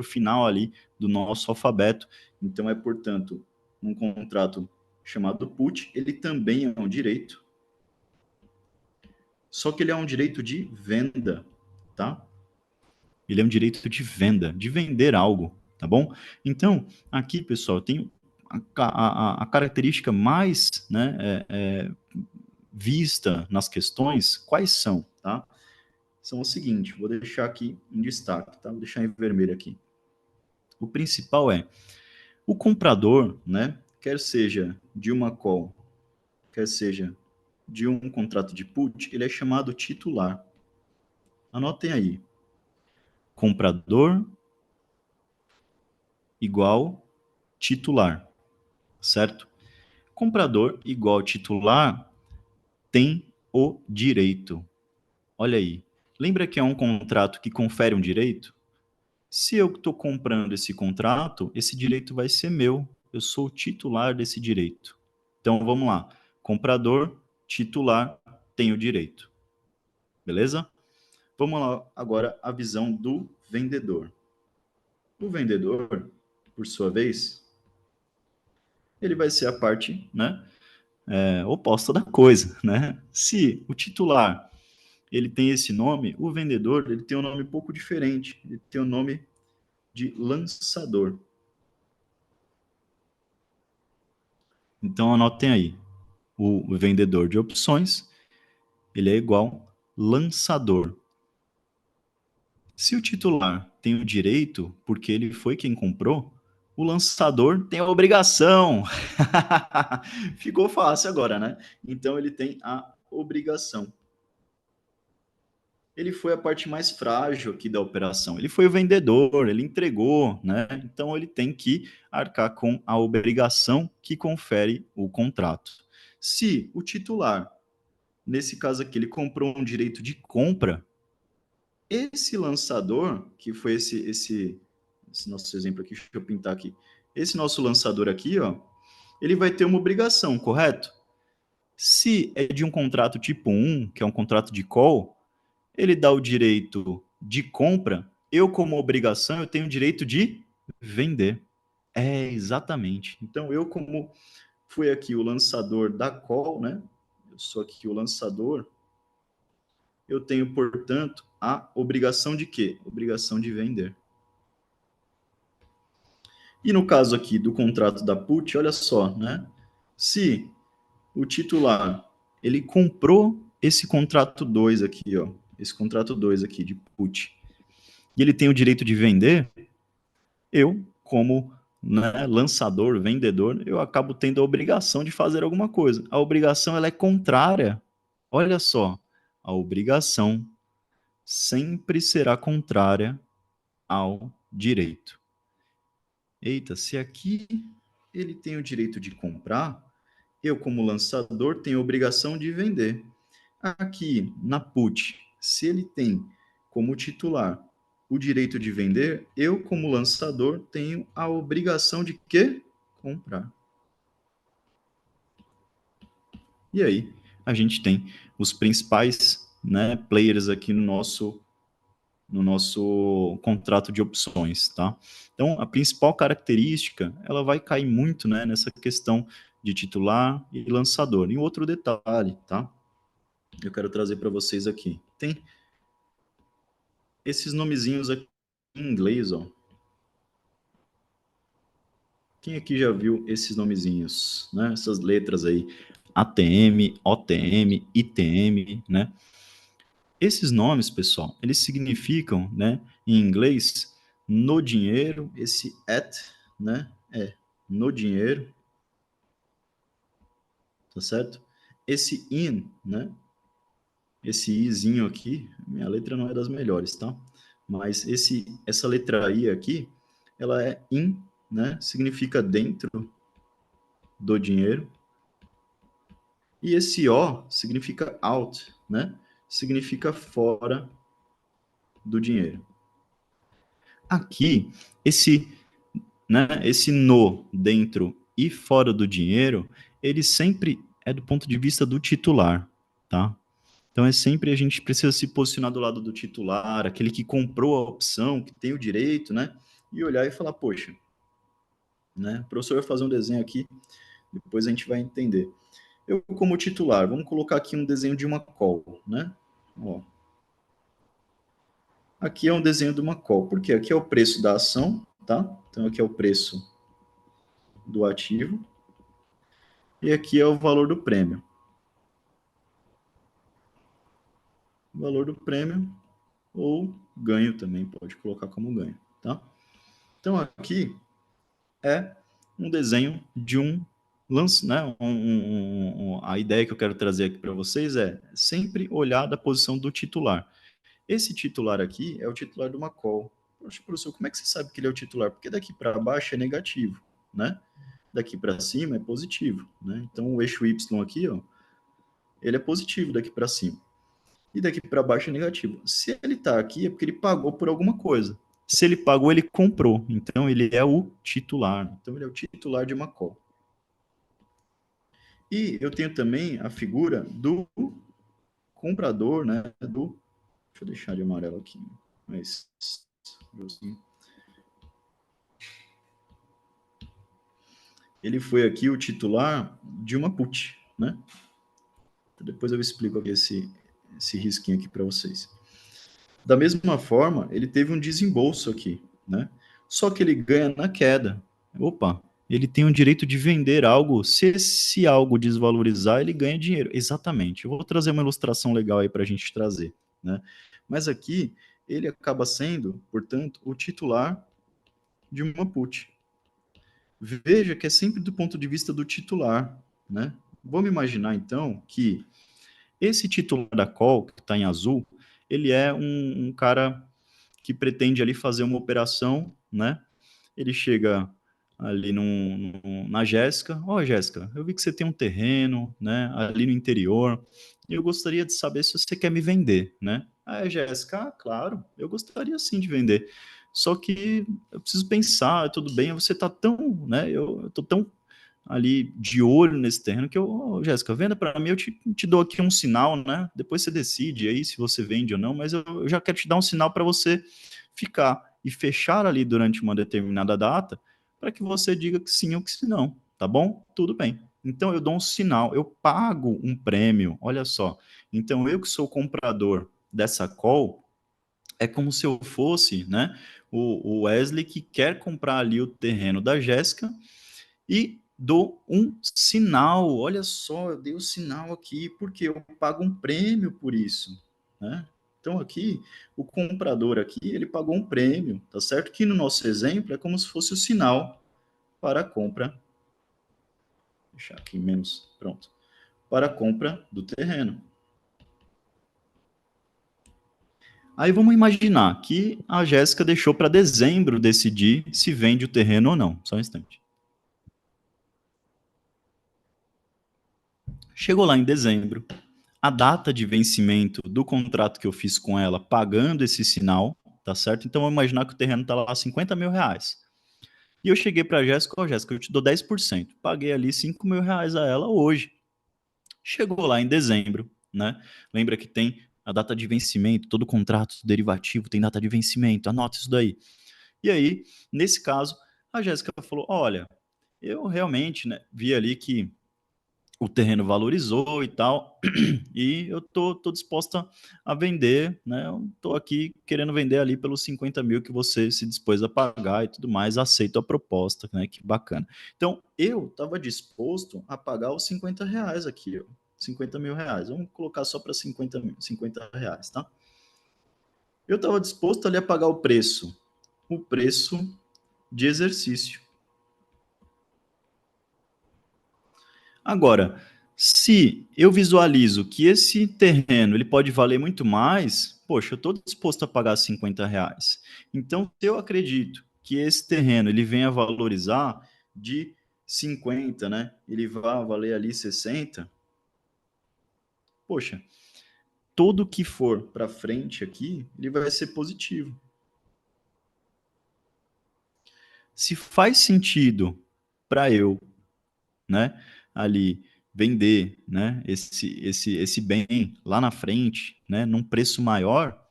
final ali do nosso alfabeto. Então, é, portanto, um contrato chamado put, ele também é um direito, só que ele é um direito de venda, tá? Ele é um direito de venda, de vender algo, tá bom? Então, aqui, pessoal, tem a característica mais vista nas questões, quais são, tá? São o seguinte, vou deixar aqui em destaque, tá? Vou deixar em vermelho aqui. O principal é, o comprador, né, quer seja de uma call, quer seja de um contrato de put, ele é chamado titular. Anotem aí. Comprador igual titular, certo? Comprador igual titular tem o direito. Olha aí. Lembra que é um contrato que confere um direito? Se eu estou comprando esse contrato, esse direito vai ser meu. Eu sou o titular desse direito. Então vamos lá. Comprador, titular, tem o direito. Beleza? Vamos lá agora a visão do vendedor. O vendedor, por sua vez, ele vai ser a parte, né, oposta da coisa, né? Se o titular ele tem esse nome, o vendedor ele tem um nome um pouco diferente. Ele tem o nome de lançador. Então anotem aí, o vendedor de opções ele é igual lançador. Se o titular tem o direito, porque ele foi quem comprou, o lançador tem a obrigação. Ficou fácil agora, né? Então ele tem a obrigação. Ele foi a parte mais frágil aqui da operação. Ele foi o vendedor, ele entregou, né? Então ele tem que arcar com a obrigação que confere o contrato. Se o titular, nesse caso aqui, ele comprou um direito de compra, esse lançador, que foi esse nosso exemplo aqui, deixa eu pintar aqui. Esse nosso lançador aqui, ó, ele vai ter uma obrigação, correto? Se é de um contrato tipo 1, que é um contrato de call, ele dá o direito de compra, eu como obrigação, eu tenho o direito de vender. É, exatamente. Então, eu como fui aqui o lançador da call, né? Eu sou aqui o lançador, eu tenho, portanto, a obrigação de quê? Obrigação de vender. E no caso aqui do contrato da put, olha só, né? Se o titular, ele comprou esse contrato 2 aqui, ó, esse contrato 2 aqui de put, e ele tem o direito de vender, eu, como né, lançador, vendedor, eu acabo tendo a obrigação de fazer alguma coisa. A obrigação ela é contrária. Olha só, a obrigação sempre será contrária ao direito. Eita, se aqui ele tem o direito de comprar, eu, como lançador, tenho a obrigação de vender. Aqui, na put, se ele tem como titular o direito de vender, eu, como lançador, tenho a obrigação de quê? Comprar. E aí, a gente tem os principais né, players aqui no nosso no nosso contrato de opções, tá? Então, a principal característica, ela vai cair muito, né, nessa questão de titular e lançador. E outro detalhe, tá? Eu quero trazer para vocês aqui. Tem esses nomezinhos aqui em inglês, ó. Quem aqui já viu esses nomezinhos, né? Essas letras aí, ATM, OTM, ITM, né? Esses nomes, pessoal, eles significam, né, em inglês, no dinheiro, esse at, né, é no dinheiro, tá certo? Esse in, né, esse izinho aqui, minha letra não é das melhores, tá? Mas essa letra I aqui, ela é in, né, significa dentro do dinheiro, e esse O significa out, né, significa fora do dinheiro. Aqui, esse no dentro e fora do dinheiro, ele sempre é do ponto de vista do titular, tá? Então é sempre a gente precisa se posicionar do lado do titular, aquele que comprou a opção, que tem o direito, né? E olhar e falar, poxa, né? O professor vai fazer um desenho aqui, depois a gente vai entender. Eu, como titular, vamos colocar aqui um desenho de uma call, né? Ó, aqui é um desenho de uma call, porque aqui é o preço da ação, tá? Então aqui é o preço do ativo, e aqui é o valor do prêmio. O valor do prêmio ou ganho também, pode colocar como ganho, tá? Então aqui é um desenho de um lance, né? A ideia que eu quero trazer aqui para vocês é sempre olhar da posição do titular. Esse titular aqui é o titular de uma call. Poxa, professor, como é que você sabe que ele é o titular? Porque daqui para baixo é negativo, né? Daqui para cima é positivo, né? Então o eixo Y aqui, ó, ele é positivo daqui para cima. E daqui para baixo é negativo. Se ele está aqui é porque ele pagou por alguma coisa. Se ele pagou, ele comprou. Então ele é o titular. Então ele é o titular de uma call. E eu tenho também a figura do comprador, né? Deixa eu deixar de amarelo aqui. Mas ele foi aqui o titular de uma put, né? Depois eu explico aqui esse risquinho aqui para vocês. Da mesma forma, ele teve um desembolso aqui, né? Só que ele ganha na queda. Opa, ele tem o direito de vender algo. Se esse algo desvalorizar, ele ganha dinheiro. Exatamente. Eu vou trazer uma ilustração legal aí para a gente trazer, né? Mas aqui ele acaba sendo, portanto, o titular de uma put. Veja que é sempre do ponto de vista do titular, né? Vamos imaginar então que esse titular da call, que está em azul, ele é um cara que pretende ali fazer uma operação, né? Ele chega ali na Jéssica, Jéssica, eu vi que você tem um terreno, né, ali no interior, e eu gostaria de saber se você quer me vender, né? Aí a Jéssica, claro, eu gostaria sim de vender, só que eu preciso pensar, tudo bem, você tá tão, né, eu tô tão ali de olho nesse terreno que Jéssica, venda para mim, eu te dou aqui um sinal, né? Depois você decide aí se você vende ou não, mas eu já quero te dar um sinal para você ficar e fechar ali durante uma determinada data para que você diga que sim ou que se não, tá bom? Tudo bem. Então eu dou um sinal, eu pago um prêmio, olha só. Então eu que sou comprador dessa call, é como se eu fosse, né, o Wesley que quer comprar ali o terreno da Jéssica e dou um sinal. Olha só, eu dei o um sinal aqui porque eu pago um prêmio por isso, né? Então aqui, o comprador aqui, ele pagou um prêmio, tá certo? Que no nosso exemplo é como se fosse o sinal para a compra. Vou deixar aqui menos, pronto. Para a compra do terreno. Aí vamos imaginar que a Jéssica deixou para dezembro decidir se vende o terreno ou não. Só um instante. Chegou lá em dezembro, a data de vencimento do contrato que eu fiz com ela, pagando esse sinal, tá certo? Então, vamos imaginar que o terreno está lá R$ 50.000. E eu cheguei para a Jéssica, Jéssica, eu te dou 10%. Paguei ali R$ 5.000 a ela hoje. Chegou lá em dezembro, né? Lembra que tem a data de vencimento, todo contrato derivativo tem data de vencimento, anota isso daí. E aí, nesse caso, a Jéssica falou, olha, eu realmente, né, vi ali que o terreno valorizou e tal, e eu tô disposta a vender, né? Eu tô aqui querendo vender ali pelos 50 mil que você se dispôs a pagar e tudo mais, aceito a proposta, né? Que bacana. Então, eu estava disposto a pagar os 50 reais aqui, ó, 50 mil reais. Vamos colocar só para 50 reais, tá? Eu estava disposto ali a pagar o preço de exercício. Agora, se eu visualizo que esse terreno ele pode valer muito mais, poxa, eu estou disposto a pagar 50 reais. Então, se eu acredito que esse terreno ele venha valorizar de 50, né? Ele vai valer ali 60, poxa, todo que for para frente aqui, ele vai ser positivo. Se faz sentido para eu, né, ali vender, né, esse bem lá na frente, né, num preço maior,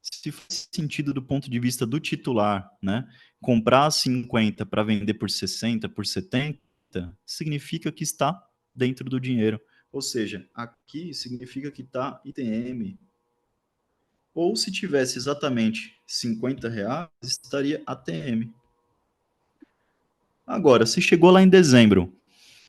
se faz sentido do ponto de vista do titular, né, comprar 50 para vender por 60, por 70, significa que está dentro do dinheiro. Ou seja, aqui significa que está ITM. Ou se tivesse exatamente 50 reais, estaria ATM. Agora, se chegou lá em dezembro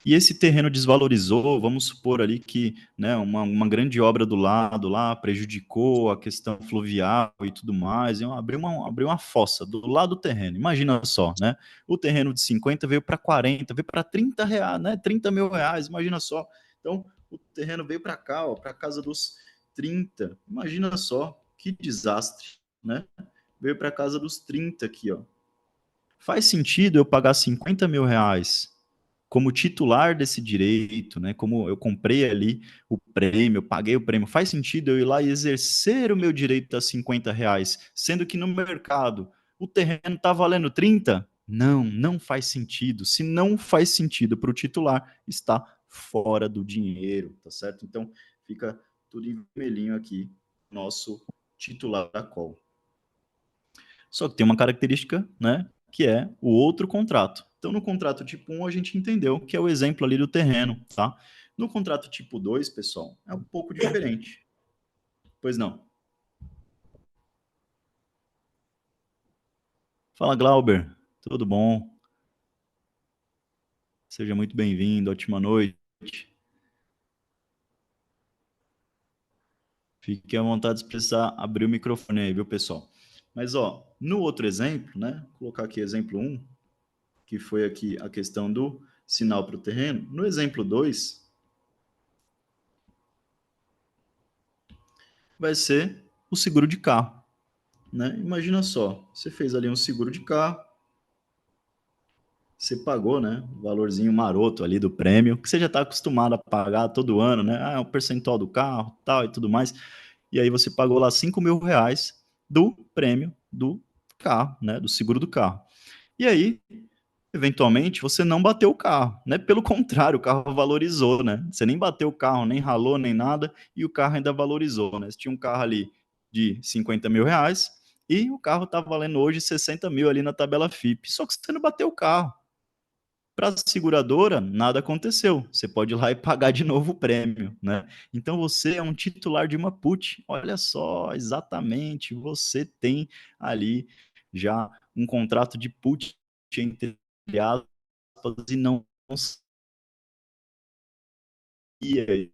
e esse terreno desvalorizou, vamos supor ali que, né, uma grande obra do lado lá prejudicou a questão fluvial e tudo mais, e abriu uma fossa do lado do terreno. Imagina só, né? O terreno de 50 veio para 40, veio para 30 reais, né? 30 mil reais, imagina só. Então, o terreno veio para cá, ó, para casa dos 30. Imagina só, que desastre, né? Veio para casa dos 30 aqui, ó. Faz sentido eu pagar 50 mil reais como titular desse direito, né? Como eu comprei ali o prêmio, eu paguei o prêmio, faz sentido eu ir lá e exercer o meu direito a 50 reais, sendo que no mercado o terreno está valendo 30? Não, não faz sentido. Se não faz sentido para o titular, está fora do dinheiro, tá certo? Então fica tudo em vermelhinho aqui, nosso titular da call. Só que tem uma característica, né, que é o outro contrato. Então, no contrato tipo 1, a gente entendeu que é o exemplo ali do terreno, tá? No contrato tipo 2, pessoal, é um pouco diferente. Pois não. Fala, Glauber. Tudo bom? Seja muito bem-vindo. Ótima noite. Fique à vontade se precisar abrir o microfone aí, viu, pessoal? Mas, ó, no outro exemplo, né? Vou colocar aqui exemplo 1, que foi aqui a questão do sinal para o terreno. No exemplo 2, vai ser o seguro de carro, né? Imagina só, você fez ali um seguro de carro, você pagou, né, o valorzinho maroto ali do prêmio, que você já está acostumado a pagar todo ano, né? Ah, é o percentual do carro, tal e tudo mais. E aí você pagou lá 5 mil reais do prêmio do carro, né? Do seguro do carro. E aí, eventualmente, você não bateu o carro, né? Pelo contrário, o carro valorizou, né? Você nem bateu o carro, nem ralou, nem nada, e o carro ainda valorizou, né? Você tinha um carro ali de 50 mil reais e o carro está valendo hoje 60 mil ali na tabela FIP. Só que você não bateu o carro. Para a seguradora, nada aconteceu. Você pode ir lá e pagar de novo o prêmio, né? Então você é um titular de uma put. Olha só, exatamente, você tem ali já um contrato de put entre aspas e não sabia.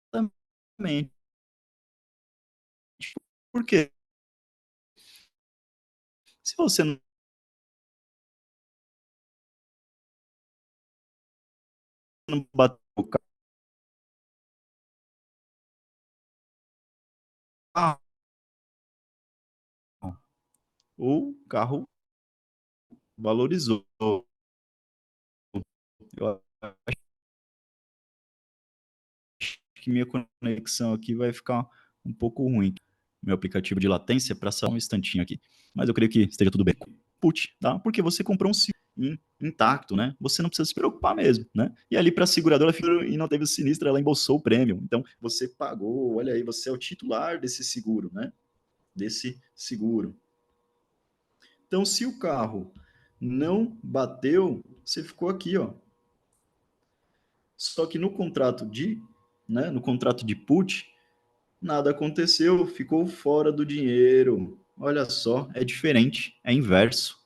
Exatamente. Por quê? Se você não bateu o carro, o carro valorizou. Eu que minha conexão aqui vai ficar um pouco ruim. Meu aplicativo de latência para só um instantinho aqui. Mas eu creio que esteja tudo bem. Put, tá? Porque você comprou um intacto, né? Você não precisa se preocupar mesmo, né? E ali para a seguradora e não teve o sinistro, ela embolsou o prêmio. Então, você pagou, olha aí, você é o titular desse seguro, né? Desse seguro. Então, se o carro não bateu, você ficou aqui, ó. Só que no contrato no contrato de put, nada aconteceu, ficou fora do dinheiro. Olha só, é diferente, é inverso,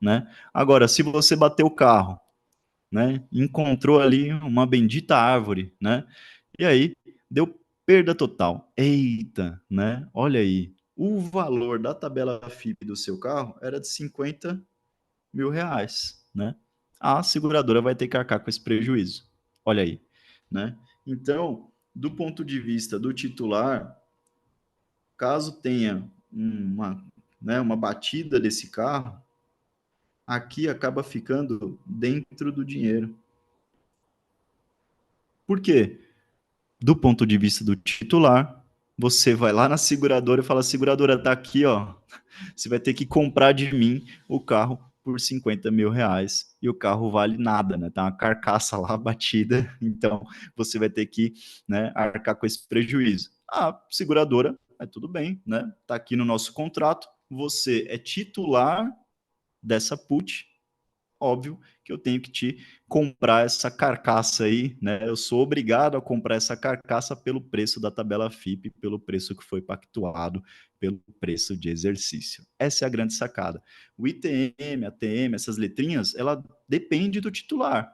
né? Agora, se você bateu o carro, né, encontrou ali uma bendita árvore, né? E aí deu perda total. Eita, né? Olha aí, o valor da tabela FIP do seu carro era de 50.000 reais, né? A seguradora vai ter que arcar com esse prejuízo. Olha aí, né? Então, do ponto de vista do titular, caso tenha uma batida desse carro, aqui acaba ficando dentro do dinheiro. Por quê? Do ponto de vista do titular, você vai lá na seguradora e fala: seguradora, tá aqui, ó. Você vai ter que comprar de mim o carro por 50.000 reais. E o carro vale nada, né? Tá uma carcaça lá batida. Então, você vai ter que, né, arcar com esse prejuízo. A seguradora, tudo bem, né? Tá aqui no nosso contrato. Você é titular dessa put, óbvio que eu tenho que te comprar essa carcaça aí, né? Eu sou obrigado a comprar essa carcaça pelo preço da tabela FIP, pelo preço que foi pactuado, pelo preço de exercício. Essa é a grande sacada. O ITM, a TM, essas letrinhas, ela depende do titular.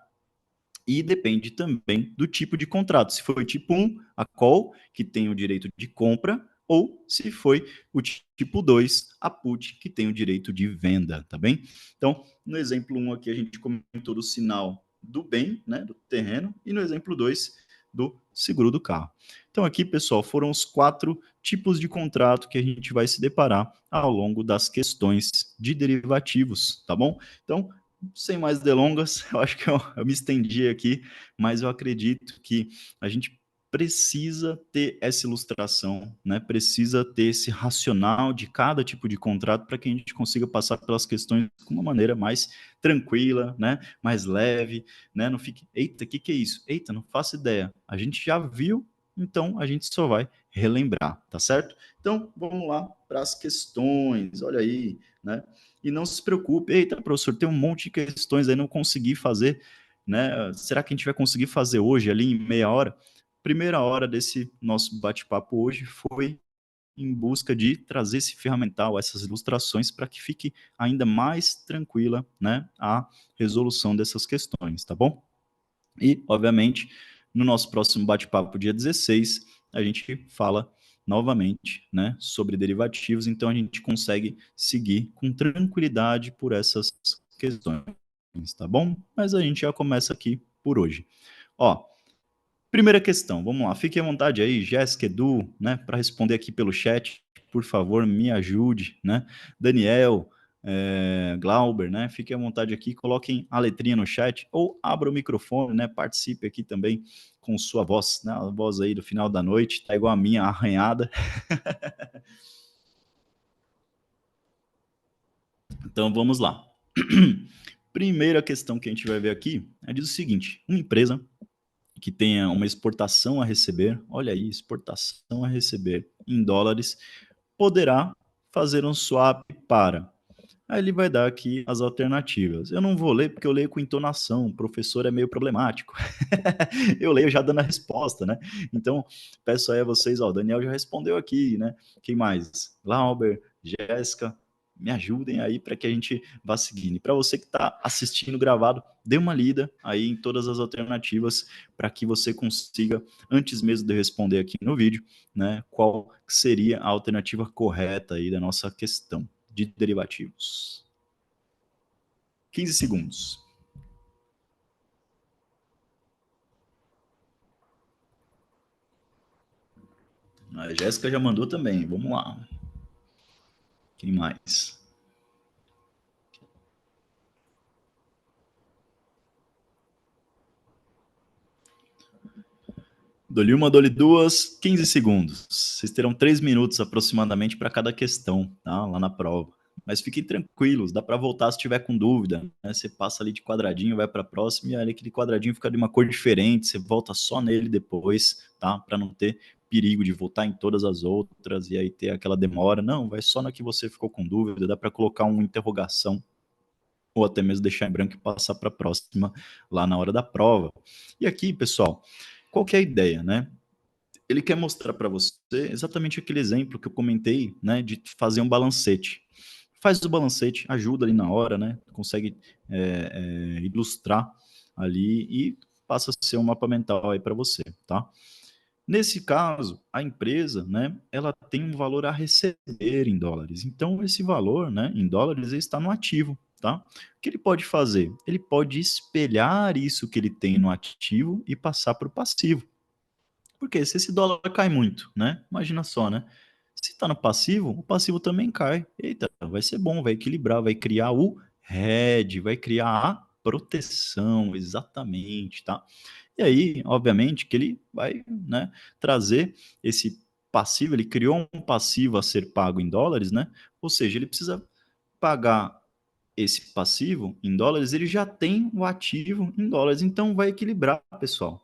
E depende também do tipo de contrato. Se foi o tipo 1, a call, que tem o direito de compra, ou se foi o tipo 2, a put, que tem o direito de venda, tá bem? Então, no exemplo 1 aqui, a gente comentou do sinal do bem, né, do terreno, e no exemplo 2, do seguro do carro. Então, aqui, pessoal, foram os 4 tipos de contrato que a gente vai se deparar ao longo das questões de derivativos, tá bom? Então, sem mais delongas, eu acho que eu me estendi aqui, mas eu acredito que a gente precisa ter essa ilustração, né? Precisa ter esse racional de cada tipo de contrato para que a gente consiga passar pelas questões de uma maneira mais tranquila, né? Mais leve, né? Não fique, eita, o que é isso? Eita, não faço ideia. A gente já viu, então a gente só vai relembrar, tá certo? Então, vamos lá para as questões. Olha aí, né? E não se preocupe, eita, professor, tem um monte de questões aí, não consegui fazer, né? Será que a gente vai conseguir fazer hoje, ali em meia hora? Primeira hora desse nosso bate-papo hoje foi em busca de trazer esse ferramental, essas ilustrações, para que fique ainda mais tranquila, né, a resolução dessas questões, tá bom? E, obviamente, no nosso próximo bate-papo, dia 16, a gente fala novamente, né, sobre derivativos, então a gente consegue seguir com tranquilidade por essas questões, tá bom? Mas a gente já começa aqui por hoje. Ó, primeira questão, vamos lá, fique à vontade aí, Jéssica, Edu, né, para responder aqui pelo chat, por favor, me ajude, né? Daniel, Glauber, né? Fique à vontade aqui, coloquem a letrinha no chat ou abra o microfone, né? Participe aqui também com sua voz, né? A voz aí do final da noite, tá igual a minha, arranhada. Então vamos lá. Primeira questão que a gente vai ver aqui diz o seguinte: uma empresa que tenha uma exportação a receber, olha aí, exportação a receber em dólares, poderá fazer um swap para. Aí ele vai dar aqui as alternativas. Eu não vou ler porque eu leio com entonação, o professor é meio problemático. Eu leio já dando a resposta, né? Então, peço aí a vocês, ó, o Daniel já respondeu aqui, né? Quem mais? Glauber, Jéssica, me ajudem aí para que a gente vá seguindo. E para você que está assistindo gravado, dê uma lida aí em todas as alternativas para que você consiga, antes mesmo de eu responder aqui no vídeo, né, qual seria a alternativa correta aí da nossa questão de derivativos. 15 segundos. A Jéssica já mandou também, vamos lá. Quem mais? Dou-lhe uma, dou-lhe duas, 15 segundos. Vocês terão 3 minutos aproximadamente para cada questão, tá? Lá na prova. mas fiquem tranquilos, dá para voltar se tiver com dúvida, né? Você passa ali de quadradinho, vai para a próxima e aí aquele quadradinho fica de uma cor diferente, você volta só nele depois, tá? Para não ter perigo de voltar em todas as outras e aí ter aquela demora. Não, vai só na que você ficou com dúvida, dá para colocar uma interrogação ou até mesmo deixar em branco e passar para a próxima lá na hora da prova. E aqui, pessoal, qual que é a ideia, né? Ele quer mostrar para você exatamente aquele exemplo que eu comentei, né, de fazer um balancete. Faz o balancete, ajuda ali na hora, né, consegue ilustrar ali e passa a ser um mapa mental aí para você, tá? Nesse caso, a empresa, né, ela tem um valor a receber em dólares. Então, esse valor, né, em dólares, ele está no ativo, tá? O que ele pode fazer? Ele pode espelhar isso que ele tem no ativo e passar para o passivo. Porque se esse dólar cai muito, né? Imagina só, né? Se está no passivo, o passivo também cai. Eita, vai ser bom, vai equilibrar, vai criar o hedge, vai criar a proteção, exatamente, tá? E aí, obviamente, que ele vai, né, trazer esse passivo, ele criou um passivo a ser pago em dólares, né? Ou seja, ele precisa pagar esse passivo em dólares, ele já tem o ativo em dólares, então vai equilibrar, pessoal.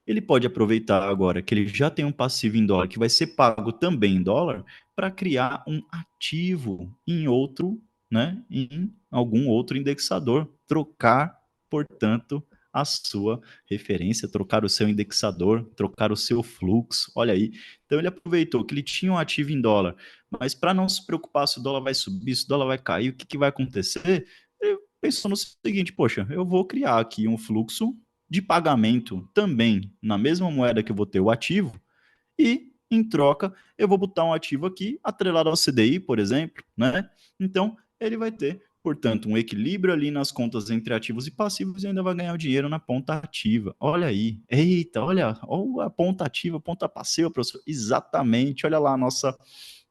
Ele pode aproveitar agora que ele já tem um passivo em dólar que vai ser pago também em dólar para criar um ativo em outro, né, em algum outro indexador, trocar, portanto, a sua referência, trocar o seu indexador, trocar o seu fluxo. Olha aí. Então ele aproveitou que ele tinha um ativo em dólar, mas para não se preocupar se o dólar vai subir, se o dólar vai cair, o que, que vai acontecer? Ele pensou no seguinte: poxa, eu vou criar aqui um fluxo de pagamento também na mesma moeda que eu vou ter o ativo, e em troca eu vou botar um ativo aqui atrelado ao CDI, por exemplo, né? Então ele vai ter, portanto, um equilíbrio ali nas contas entre ativos e passivos e ainda vai ganhar o dinheiro na ponta ativa. Olha aí, eita, olha a ponta ativa, a ponta passiva, professor. Exatamente, olha lá a nossa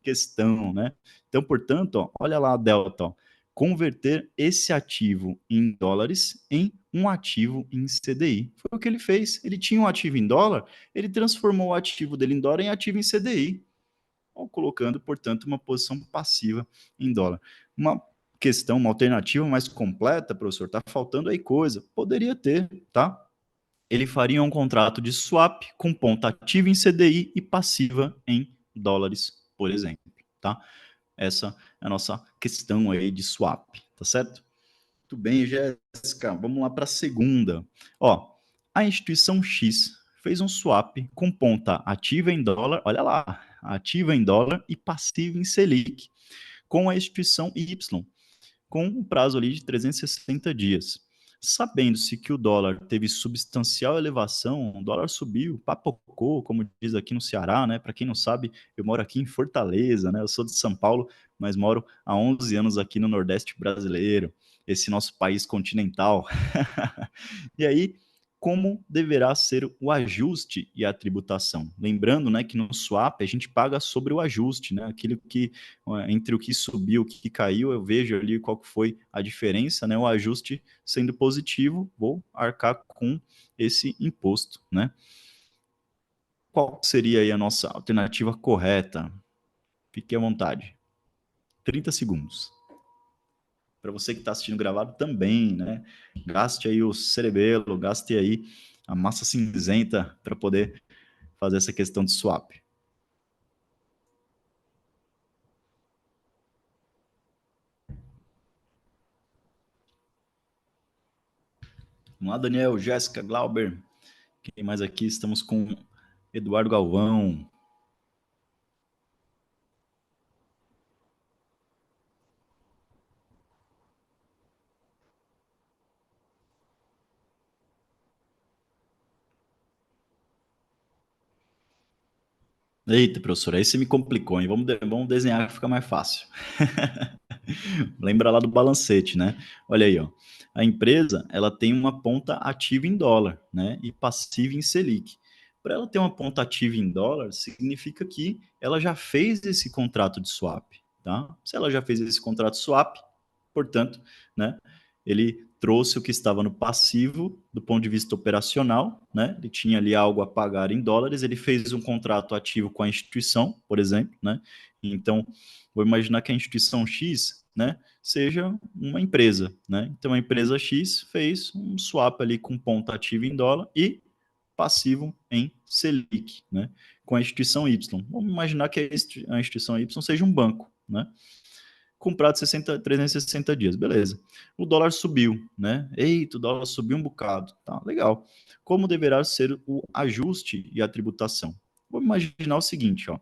questão, né? Então, portanto, ó, olha lá a delta, ó, converter esse ativo em dólares em um ativo em CDI. Foi o que ele fez. Ele tinha um ativo em dólar, ele transformou o ativo dele em dólar em ativo em CDI, colocando, portanto, uma posição passiva em dólar. Uma questão, uma alternativa mais completa, professor, está faltando aí coisa. Poderia ter, tá? Ele faria um contrato de swap com ponta ativa em CDI e passiva em dólares, por exemplo, tá? Essa é a nossa questão aí de swap, tá certo? Muito bem, Jéssica. Vamos lá para a segunda. Ó, a instituição X fez um swap com ponta ativa em dólar, olha lá, ativa em dólar e passiva em Selic, com a instituição Y, com um prazo ali de 360 dias. Sabendo-se que o dólar teve substancial elevação, o dólar subiu, papocou, como diz aqui no Ceará, né? Para quem não sabe, eu moro aqui em Fortaleza, né? Eu sou de São Paulo, mas moro há 11 anos aqui no Nordeste brasileiro, esse nosso país continental. E aí, como deverá ser o ajuste e a tributação? Lembrando, né, que no swap a gente paga sobre o ajuste, né? Aquilo que entre o que subiu, o que caiu, eu vejo ali qual foi a diferença, né? O ajuste sendo positivo, vou arcar com esse imposto, né? Qual seria aí a nossa alternativa correta? Fique à vontade. 30 segundos. Para você que está assistindo gravado também, né? Gaste aí o cerebelo, gaste aí a massa cinzenta para poder fazer essa questão de swap. Vamos lá, Daniel, Jéssica, Glauber. Quem mais aqui? Estamos com Eduardo Galvão. Eita, professor, aí você me complicou, hein? Vamos desenhar que fica mais fácil. Lembra lá do balancete, né? Olha aí, ó. A empresa, ela tem uma ponta ativa em dólar, né? E passiva em Selic. Para ela ter uma ponta ativa em dólar, significa que ela já fez esse contrato de swap, tá? Se ela já fez esse contrato swap, portanto, né? Ele trouxe o que estava no passivo do ponto de vista operacional, né? Ele tinha ali algo a pagar em dólares, ele fez um contrato ativo com a instituição, por exemplo, né? Então, vou imaginar que a instituição X, né, seja uma empresa, né? Então, a empresa X fez um swap ali com ponto ativo em dólar e passivo em Selic, né? Com a instituição Y. Vamos imaginar que a instituição Y seja um banco, né? Comprado 360 dias, beleza. O dólar subiu, né? Eita, o dólar subiu um bocado, tá, legal. Como deverá ser o ajuste e a tributação? Vamos imaginar o seguinte, ó.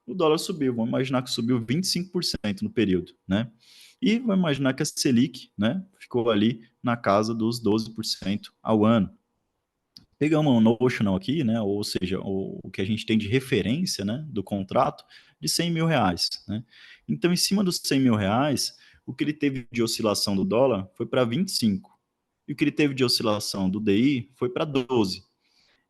O dólar subiu, vamos imaginar que subiu 25% no período, né? E vamos imaginar que a Selic, né, ficou ali na casa dos 12% ao ano. Pegamos um notional aqui, né, ou seja, o que a gente tem de referência, né, do contrato, de 100 mil reais, né? Então, em cima dos 100 mil reais, o que ele teve de oscilação do dólar foi para 25, e o que ele teve de oscilação do DI foi para 12.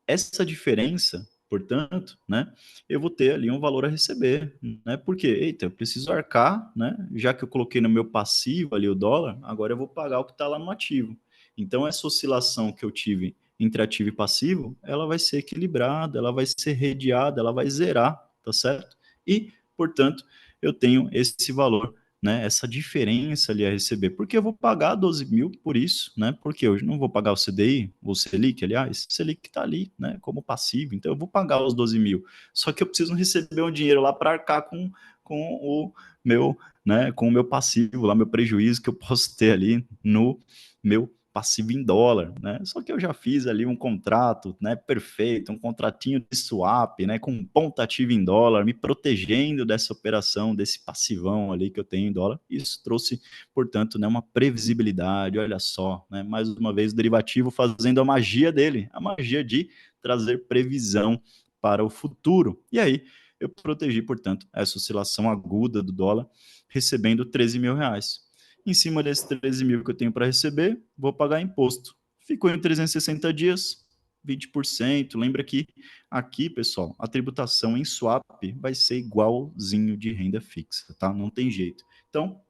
Essa diferença, portanto, né, eu vou ter ali um valor a receber, né? Porque, eita, eu preciso arcar, né? Já que eu coloquei no meu passivo ali o dólar, agora eu vou pagar o que está lá no ativo. Então, essa oscilação que eu tive entre ativo e passivo, ela vai ser equilibrada, ela vai ser redeada, ela vai zerar, tá certo? E, portanto, eu tenho esse valor, né, essa diferença ali a receber, porque eu vou pagar 12 mil por isso, né, porque eu não vou pagar o CDI, o Selic, aliás, o Selic está ali, né, como passivo, então eu vou pagar os 12 mil, só que eu preciso receber um dinheiro lá para arcar com o meu, né, com o meu passivo, lá, meu prejuízo que eu posso ter ali no meu passivo em dólar, né? Só que eu já fiz ali um contrato, né, perfeito, um contratinho de swap, né, com um ponto ativo em dólar, me protegendo dessa operação, desse passivão ali que eu tenho em dólar. Isso trouxe, portanto, né, uma previsibilidade, olha só, né, mais uma vez o derivativo fazendo a magia dele, a magia de trazer previsão para o futuro. E aí eu protegi, portanto, essa oscilação aguda do dólar, recebendo 13 mil reais. Em cima desses 13 mil que eu tenho para receber, vou pagar imposto. Ficou em 360 dias, 20%. Lembra que aqui, pessoal, a tributação em swap vai ser igualzinho de renda fixa, tá? Não tem jeito. Então,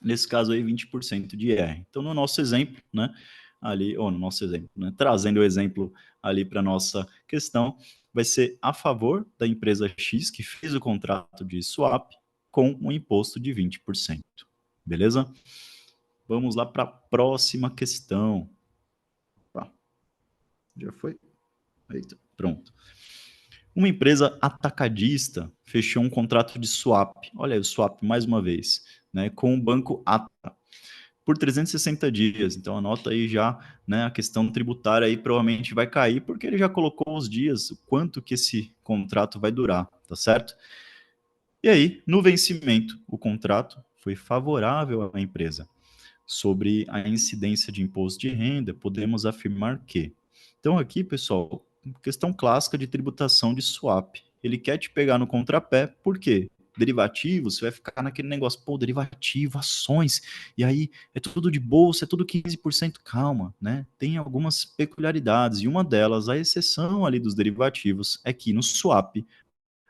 nesse caso aí, 20% de IR. Então, no nosso exemplo, né, ali, ou no nosso exemplo, né, trazendo o exemplo ali para nossa questão, vai ser a favor da empresa X que fez o contrato de swap com um imposto de 20%. Beleza? Vamos lá para a próxima questão. Opa, já foi? Eita, pronto. Uma empresa atacadista fechou um contrato de swap. Olha aí o swap mais uma vez, né, com o banco ATA por 360 dias. Então anota aí já, né, a questão tributária aí provavelmente vai cair porque ele já colocou os dias, o quanto que esse contrato vai durar, tá certo? E aí, no vencimento, o contrato foi favorável à empresa. Sobre a incidência de imposto de renda, podemos afirmar que. Então, aqui, pessoal, questão clássica de tributação de swap. Ele quer te pegar no contrapé, por quê? Derivativo, você vai ficar naquele negócio, pô, derivativo, ações, e aí é tudo de bolsa, é tudo 15%, calma, né? Tem algumas peculiaridades, e uma delas, a exceção ali dos derivativos, é que no swap,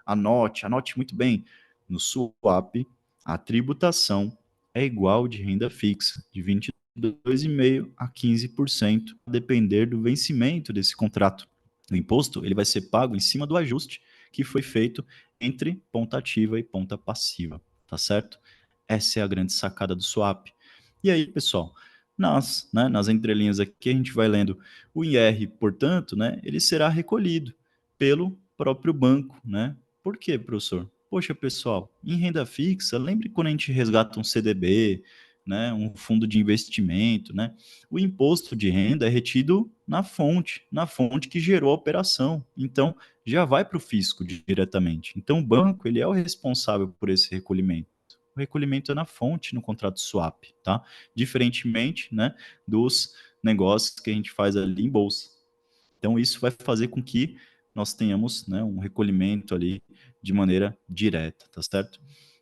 anote muito bem, no swap, a tributação é igual de renda fixa, de 22,5% a 15%, a depender do vencimento desse contrato. O imposto ele vai ser pago em cima do ajuste que foi feito entre ponta ativa e ponta passiva, tá certo? Essa é a grande sacada do swap. E aí, pessoal, nas entrelinhas aqui a gente vai lendo o IR, portanto, né, ele será recolhido pelo próprio banco, né? Por quê, professor? Poxa, pessoal, em renda fixa, lembre quando a gente resgata um CDB, né, um fundo de investimento, né? O imposto de renda é retido na fonte que gerou a operação. Então, já vai para o fisco diretamente. Então, o banco ele é o responsável por esse recolhimento. O recolhimento é na fonte no contrato swap, tá? Diferentemente, né, dos negócios que a gente faz ali em bolsa. Então, isso vai fazer com que nós tenhamos, né, um recolhimento ali de maneira direta, tá certo?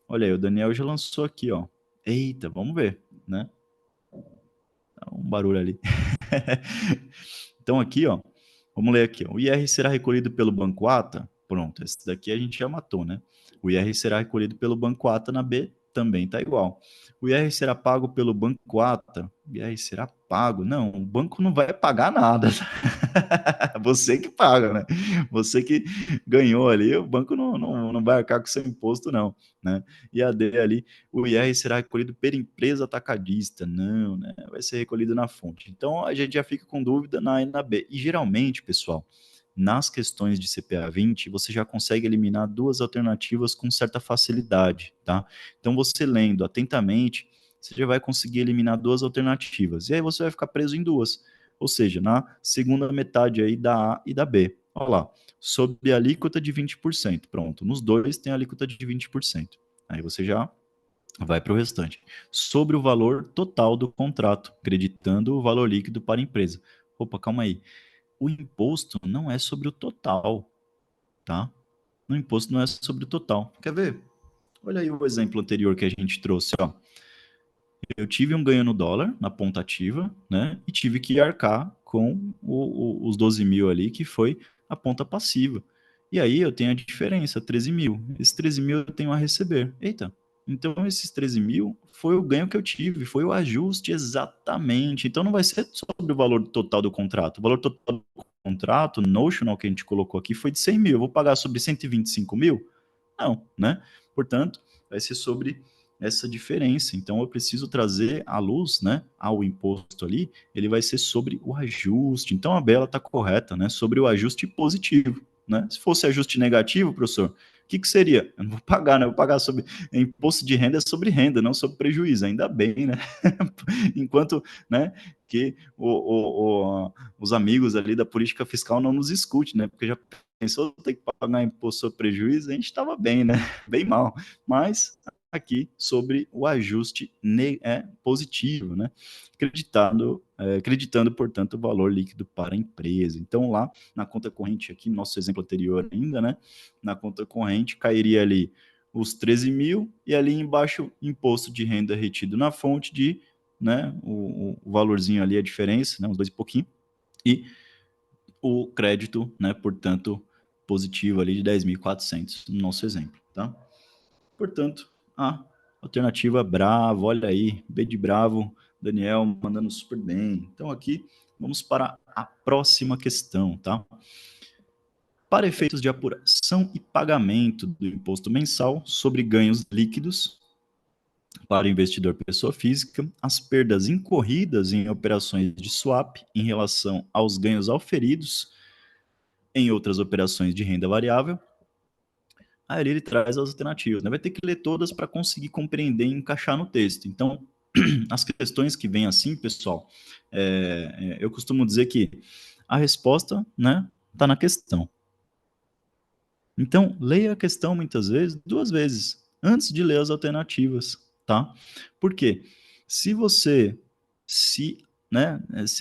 Olha aí, o Daniel já lançou aqui, ó. Eita, vamos ver, né? Tá um barulho ali. Então, aqui, ó, vamos ler aqui. Ó. O IR será recolhido pelo Banco ATA? Pronto, esse daqui a gente já matou, né? O IR será recolhido pelo Banco ATA na B também está igual. O IR será pago pelo banco ata? O IR será pago? Não, o banco não vai pagar nada. Você que paga, né? Você que ganhou ali, o banco não vai arcar com seu imposto, não, né? E a D ali, o IR será recolhido pela empresa atacadista? Não, né? Vai ser recolhido na fonte. Então, a gente já fica com dúvida na A e na B. E geralmente, pessoal, nas questões de CPA 20, você já consegue eliminar duas alternativas com certa facilidade, tá? Então, você lendo atentamente, você já vai conseguir eliminar duas alternativas. E aí você vai ficar preso em duas. Ou seja, na segunda metade aí da A e da B. Olha lá, sob a alíquota de 20%. Pronto, nos dois tem a alíquota de 20%. Aí você já vai para o restante. Sobre o valor total do contrato, acreditando o valor líquido para a empresa. Opa, calma aí. O imposto não é sobre o total, tá? O imposto não é sobre o total. Quer ver? Olha aí o exemplo anterior que a gente trouxe, ó. Eu tive um ganho no dólar, na ponta ativa, né? E tive que arcar com os 12 mil ali, que foi a ponta passiva. E aí eu tenho a diferença, 13 mil. Esses 13 mil eu tenho a receber. Eita, então esses 13 mil foi o ganho que eu tive, foi o ajuste exatamente. Então não vai ser sobre o valor total do contrato. O valor total do contrato, notional que a gente colocou aqui, foi de 100 mil. Eu vou pagar sobre 125 mil? Não, né? Portanto, vai ser sobre essa diferença. Então, eu preciso trazer à luz, né, ao imposto ali, ele vai ser sobre o ajuste. Então, a Bela está correta, né, sobre o ajuste positivo. Né? Se fosse ajuste negativo, professor, o que seria? Eu não vou pagar, né? Eu vou pagar sobre imposto de renda é sobre renda, não sobre prejuízo. Ainda bem, né? Enquanto, né, que os amigos ali da política fiscal não nos escutem, né? Porque já pensou ter que pagar imposto sobre prejuízo, a gente estava bem, né? Bem mal. Mas aqui sobre o ajuste positivo, né? Acreditando, portanto, o valor líquido para a empresa. Então, lá na conta corrente, aqui, nosso exemplo anterior ainda, né? Na conta corrente, cairia ali os 13 mil e ali embaixo, imposto de renda retido na fonte de, né? O valorzinho ali, a diferença, né? Uns dois e pouquinho. E o crédito, né? Portanto, positivo ali de 10.400 no nosso exemplo, tá? Portanto, a alternativa bravo, olha aí, B de bravo, Daniel mandando super bem. Então aqui vamos para a próxima questão, tá? Para efeitos de apuração e pagamento do imposto mensal sobre ganhos líquidos para o investidor pessoa física, as perdas incorridas em operações de swap em relação aos ganhos auferidos em outras operações de renda variável. Aí ele traz as alternativas, né? Vai ter que ler todas para conseguir compreender e encaixar no texto. Então, as questões que vêm assim, pessoal, eu costumo dizer que a resposta, né, está na questão. Então, leia a questão muitas vezes, duas vezes, antes de ler as alternativas, tá? Por quê? Se você se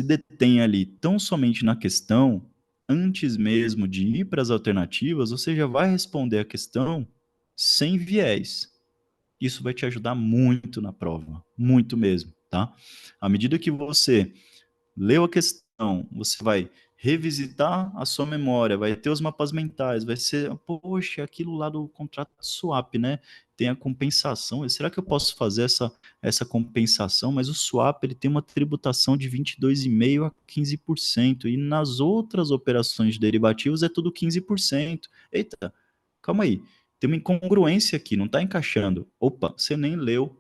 detém ali tão somente na questão, antes mesmo de ir para as alternativas, você já vai responder a questão sem viés. Isso vai te ajudar muito na prova, muito mesmo, tá? À medida que você leu a questão, você vai revisitar a sua memória, vai ter os mapas mentais, vai ser, poxa, aquilo lá do contrato swap, né? Tem a compensação. Será que eu posso fazer essa compensação? Mas o swap ele tem uma tributação de 22,5% a 15%, e nas outras operações de derivativos é tudo 15%. Eita, calma aí. Tem uma incongruência aqui, não está encaixando. Opa, você nem leu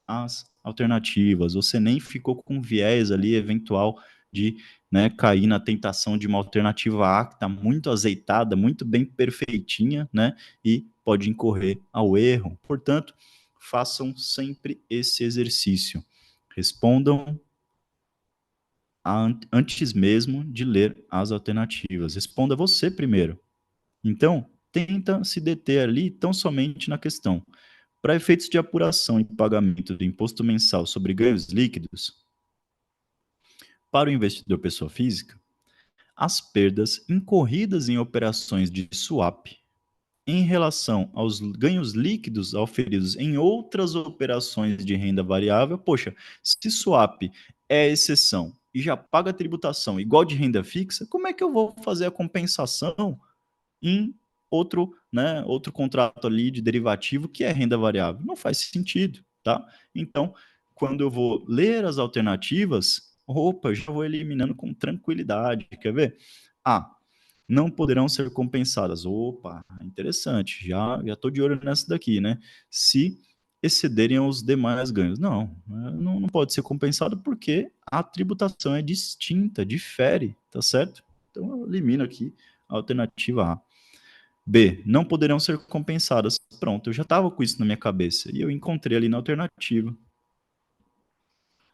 as alternativas, você nem ficou com viés ali eventual de, né, cair na tentação de uma alternativa A que está muito azeitada, muito bem perfeitinha, né, e pode incorrer ao erro. Portanto, façam sempre esse exercício. Respondam antes mesmo de ler as alternativas. Responda você primeiro. Então, tenta se deter ali tão somente na questão. Para efeitos de apuração e pagamento do imposto mensal sobre ganhos líquidos, para o investidor pessoa física, as perdas incorridas em operações de swap em relação aos ganhos líquidos auferidos em outras operações de renda variável, poxa, se swap é exceção e já paga tributação igual de renda fixa, como é que eu vou fazer a compensação em outro contrato ali de derivativo que é renda variável? Não faz sentido, tá? Então, quando eu vou ler as alternativas, opa, já vou eliminando com tranquilidade. Quer ver? A. Não poderão ser compensadas. Opa, interessante. Já estou de olho nessa daqui, né? Se excederem os demais ganhos. Não pode ser compensado porque a tributação é distinta, difere, tá certo? Então eu elimino aqui a alternativa A. B, não poderão ser compensadas. Pronto, eu já estava com isso na minha cabeça e eu encontrei ali na alternativa.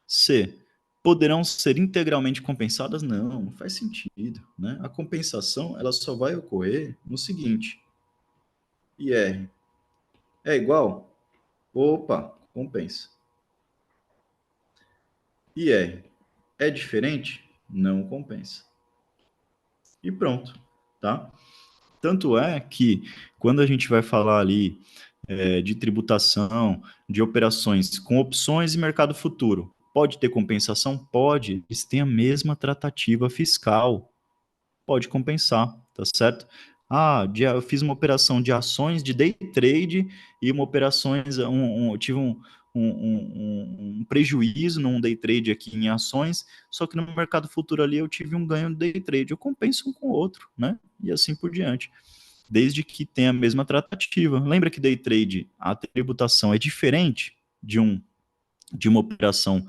C, poderão ser integralmente compensadas? Não faz sentido, né? A compensação, ela só vai ocorrer no seguinte: IR é igual? Opa, compensa. IR é diferente? Não compensa. E pronto, tá? Tanto é que quando a gente vai falar ali de tributação, de operações com opções e mercado futuro, pode ter compensação? Pode. Eles têm a mesma tratativa fiscal. Pode compensar, tá certo? Eu fiz uma operação de ações de day trade e uma operações, eu tive um prejuízo num day trade aqui em ações, só que no mercado futuro ali eu tive um ganho no day trade, eu compenso um com o outro, né? E assim por diante. Desde que tenha a mesma tratativa. Lembra que day trade, a tributação é diferente de uma operação,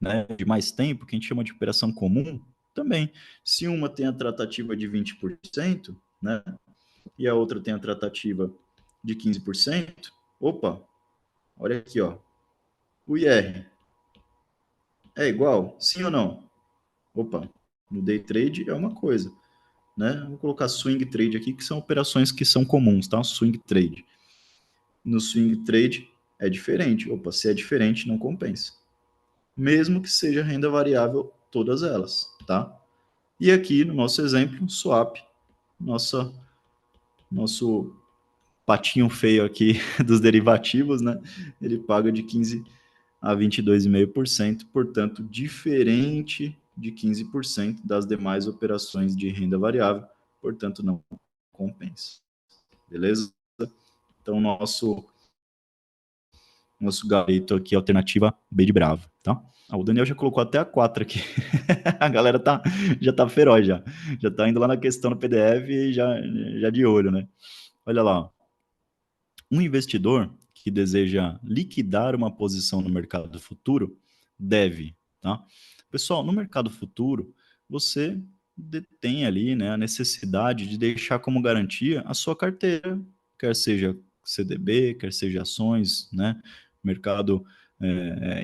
né, de mais tempo, que a gente chama de operação comum, também. Se uma tem a tratativa de 20%, né, e a outra tem a tratativa de 15%, opa, olha aqui, ó, o IR é igual? Sim ou não? Opa, no day trade é uma coisa, né? Vou colocar swing trade aqui, que são operações que são comuns, tá? Swing trade. No swing trade é diferente. Opa, se é diferente, não compensa. Mesmo que seja renda variável, todas elas, tá? E aqui no nosso exemplo, swap, nosso patinho feio aqui dos derivativos, né? Ele paga de 15 a 22,5%, portanto, diferente de 15% das demais operações de renda variável, portanto, não compensa. Beleza? Então, nosso gabarito aqui, alternativa B de Bravo, tá? O Daniel já colocou até a 4 aqui. A galera já tá feroz já. Já tá indo lá na questão no PDF e já de olho, né? Olha lá. Um investidor que deseja liquidar uma posição no mercado futuro deve, tá? Pessoal, no mercado futuro, você tem ali, né, a necessidade de deixar como garantia a sua carteira, quer seja CDB, quer seja ações, né? O mercado,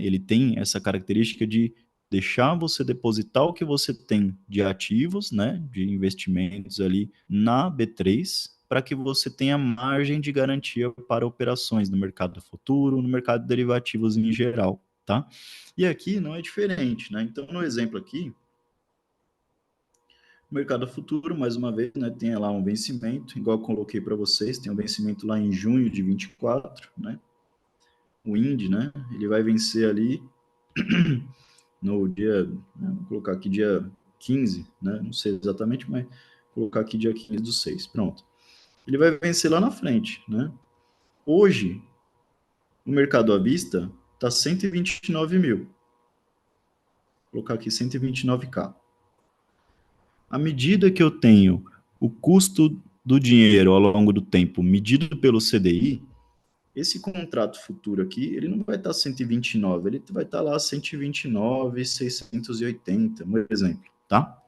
ele tem essa característica de deixar você depositar o que você tem de ativos, né, de investimentos ali na B3, para que você tenha margem de garantia para operações no mercado futuro, no mercado de derivativos em geral, tá? E aqui não é diferente, né? Então, no exemplo aqui, o mercado futuro, mais uma vez, né, tem lá um vencimento, igual eu coloquei para vocês, tem um vencimento lá em junho de 24, né? O IND, né? Ele vai vencer ali no dia, né, vou colocar aqui dia 15, né? Não sei exatamente, mas vou colocar aqui dia 15 do 6. Pronto. Ele vai vencer lá na frente, né? Hoje, o mercado à vista está 129 mil. Vou colocar aqui 129K. À medida que eu tenho o custo do dinheiro ao longo do tempo medido pelo CDI, esse contrato futuro aqui, ele não vai estar 129, ele vai estar lá 129,680, por exemplo, tá?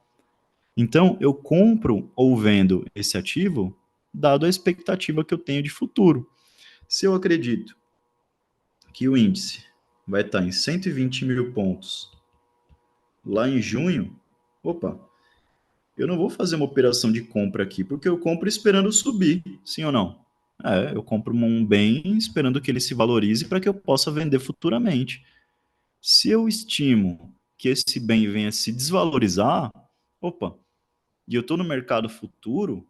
Então, eu compro ou vendo esse ativo dado a expectativa que eu tenho de futuro. Se eu acredito que o índice vai estar em 120 mil pontos lá em junho, opa, eu não vou fazer uma operação de compra aqui, porque eu compro esperando subir, sim ou não? Eu compro um bem esperando que ele se valorize para que eu possa vender futuramente. Se eu estimo que esse bem venha se desvalorizar, opa, e eu estou no mercado futuro,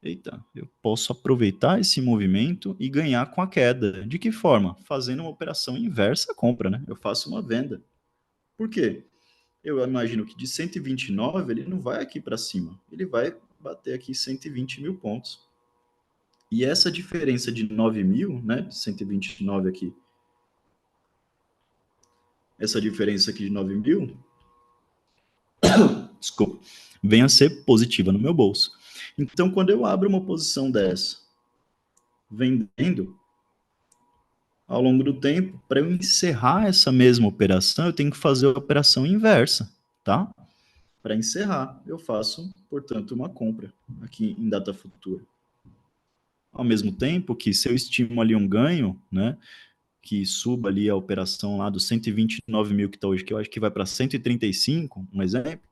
eita, eu posso aproveitar esse movimento e ganhar com a queda. De que forma? Fazendo uma operação inversa à compra, né? Eu faço uma venda. Por quê? Eu imagino que de 129 ele não vai aqui para cima, ele vai bater aqui 120 mil pontos. E essa diferença de 9 mil, né, de 129 aqui, essa diferença aqui de 9 mil, desculpa, venha a ser positiva no meu bolso. Então, quando eu abro uma posição dessa, vendendo, ao longo do tempo, para eu encerrar essa mesma operação, eu tenho que fazer a operação inversa, tá? Para encerrar, eu faço, portanto, uma compra aqui em data futura. Ao mesmo tempo que se eu estimo ali um ganho, né, que suba ali a operação lá dos 129 mil que está hoje, que eu acho que vai para 135, um exemplo,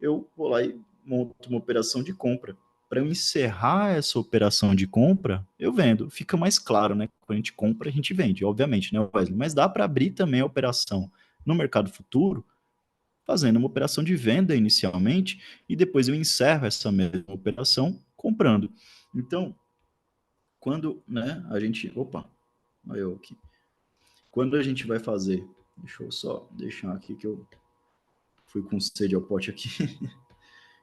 eu vou lá e monto uma operação de compra. Para eu encerrar essa operação de compra, eu vendo. Fica mais claro, né? Quando a gente compra, a gente vende, obviamente, né, Wesley? Mas dá para abrir também a operação no mercado futuro, fazendo uma operação de venda inicialmente, e depois eu encerro essa mesma operação comprando. Então, quando, né, a gente... Opa, olha eu aqui. Quando a gente vai fazer... Deixa eu só deixar aqui que eu fui com sede ao pote aqui.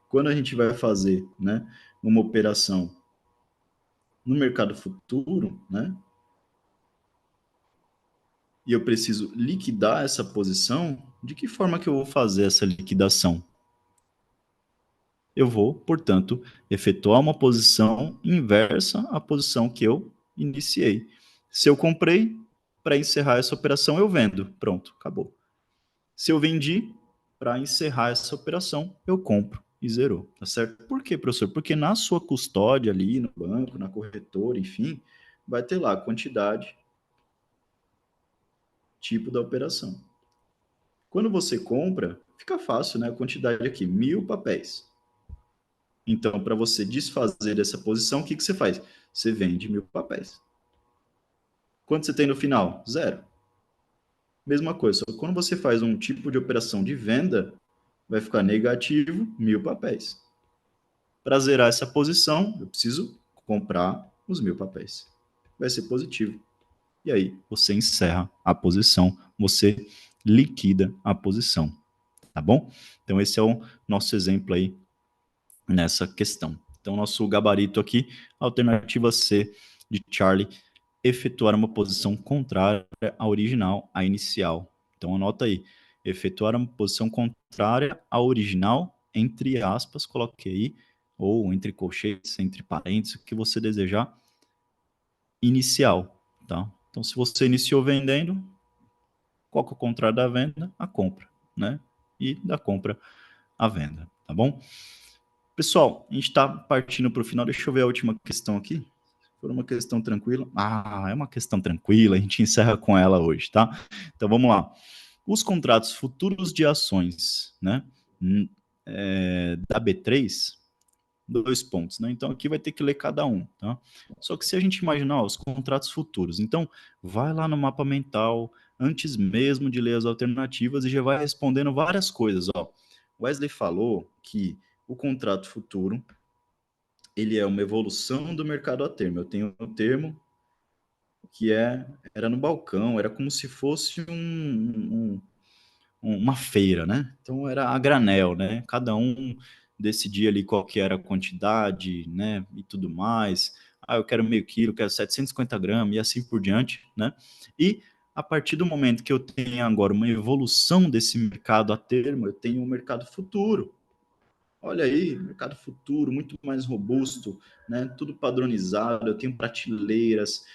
Quando a gente vai fazer, né, uma operação no mercado futuro, né, e eu preciso liquidar essa posição, de que forma que eu vou fazer essa liquidação? Eu vou, portanto, efetuar uma posição inversa à posição que eu iniciei. Se eu comprei, para encerrar essa operação, eu vendo. Pronto, acabou. Se eu vendi, para encerrar essa operação, eu compro e zerou, tá certo? Por quê, professor? Porque na sua custódia ali, no banco, na corretora, enfim, vai ter lá a quantidade, tipo da operação. Quando você compra, fica fácil, né? A quantidade aqui, 1.000 papéis. Então, para você desfazer dessa posição, o que, que você faz? Você vende 1.000 papéis. Quanto você tem no final? Zero. Mesma coisa, só que quando você faz um tipo de operação de venda, vai ficar negativo 1.000 papéis. Para zerar essa posição, eu preciso comprar os 1.000 papéis. Vai ser positivo. E aí você encerra a posição, você liquida a posição, tá bom? Então esse é o nosso exemplo aí nessa questão. Então nosso gabarito aqui, alternativa C de Charlie, efetuar uma posição contrária à original, à inicial. Então anota aí, efetuar uma posição contrária à original, entre aspas, coloquei aí, ou entre colchetes, entre parênteses, o que você desejar, inicial, tá? Então se você iniciou vendendo, qual que é o contrário da venda? A compra, né? E da compra, a venda, tá bom? Pessoal, a gente está partindo para o final, deixa eu ver a última questão aqui. For uma questão tranquila. Ah, é uma questão tranquila, a gente encerra com ela hoje, tá? Então vamos lá. Os contratos futuros de ações, né? Da B3, 2 pontos, né? Então aqui vai ter que ler cada um, tá? Só que se a gente imaginar ó, os contratos futuros, então vai lá no mapa mental, antes mesmo de ler as alternativas e já vai respondendo várias coisas, ó. Wesley falou que o contrato futuro ele é uma evolução do mercado a termo. Eu tenho um termo que era no balcão, era como se fosse uma feira, né? Então era a granel, né? Cada um decidia ali qual que era a quantidade, né? E tudo mais. Ah, eu quero meio quilo, quero 750 gramas e assim por diante, né? E a partir do momento que eu tenho agora uma evolução desse mercado a termo, eu tenho um mercado futuro. Olha aí, mercado futuro, muito mais robusto, né? Tudo padronizado. Eu tenho prateleiras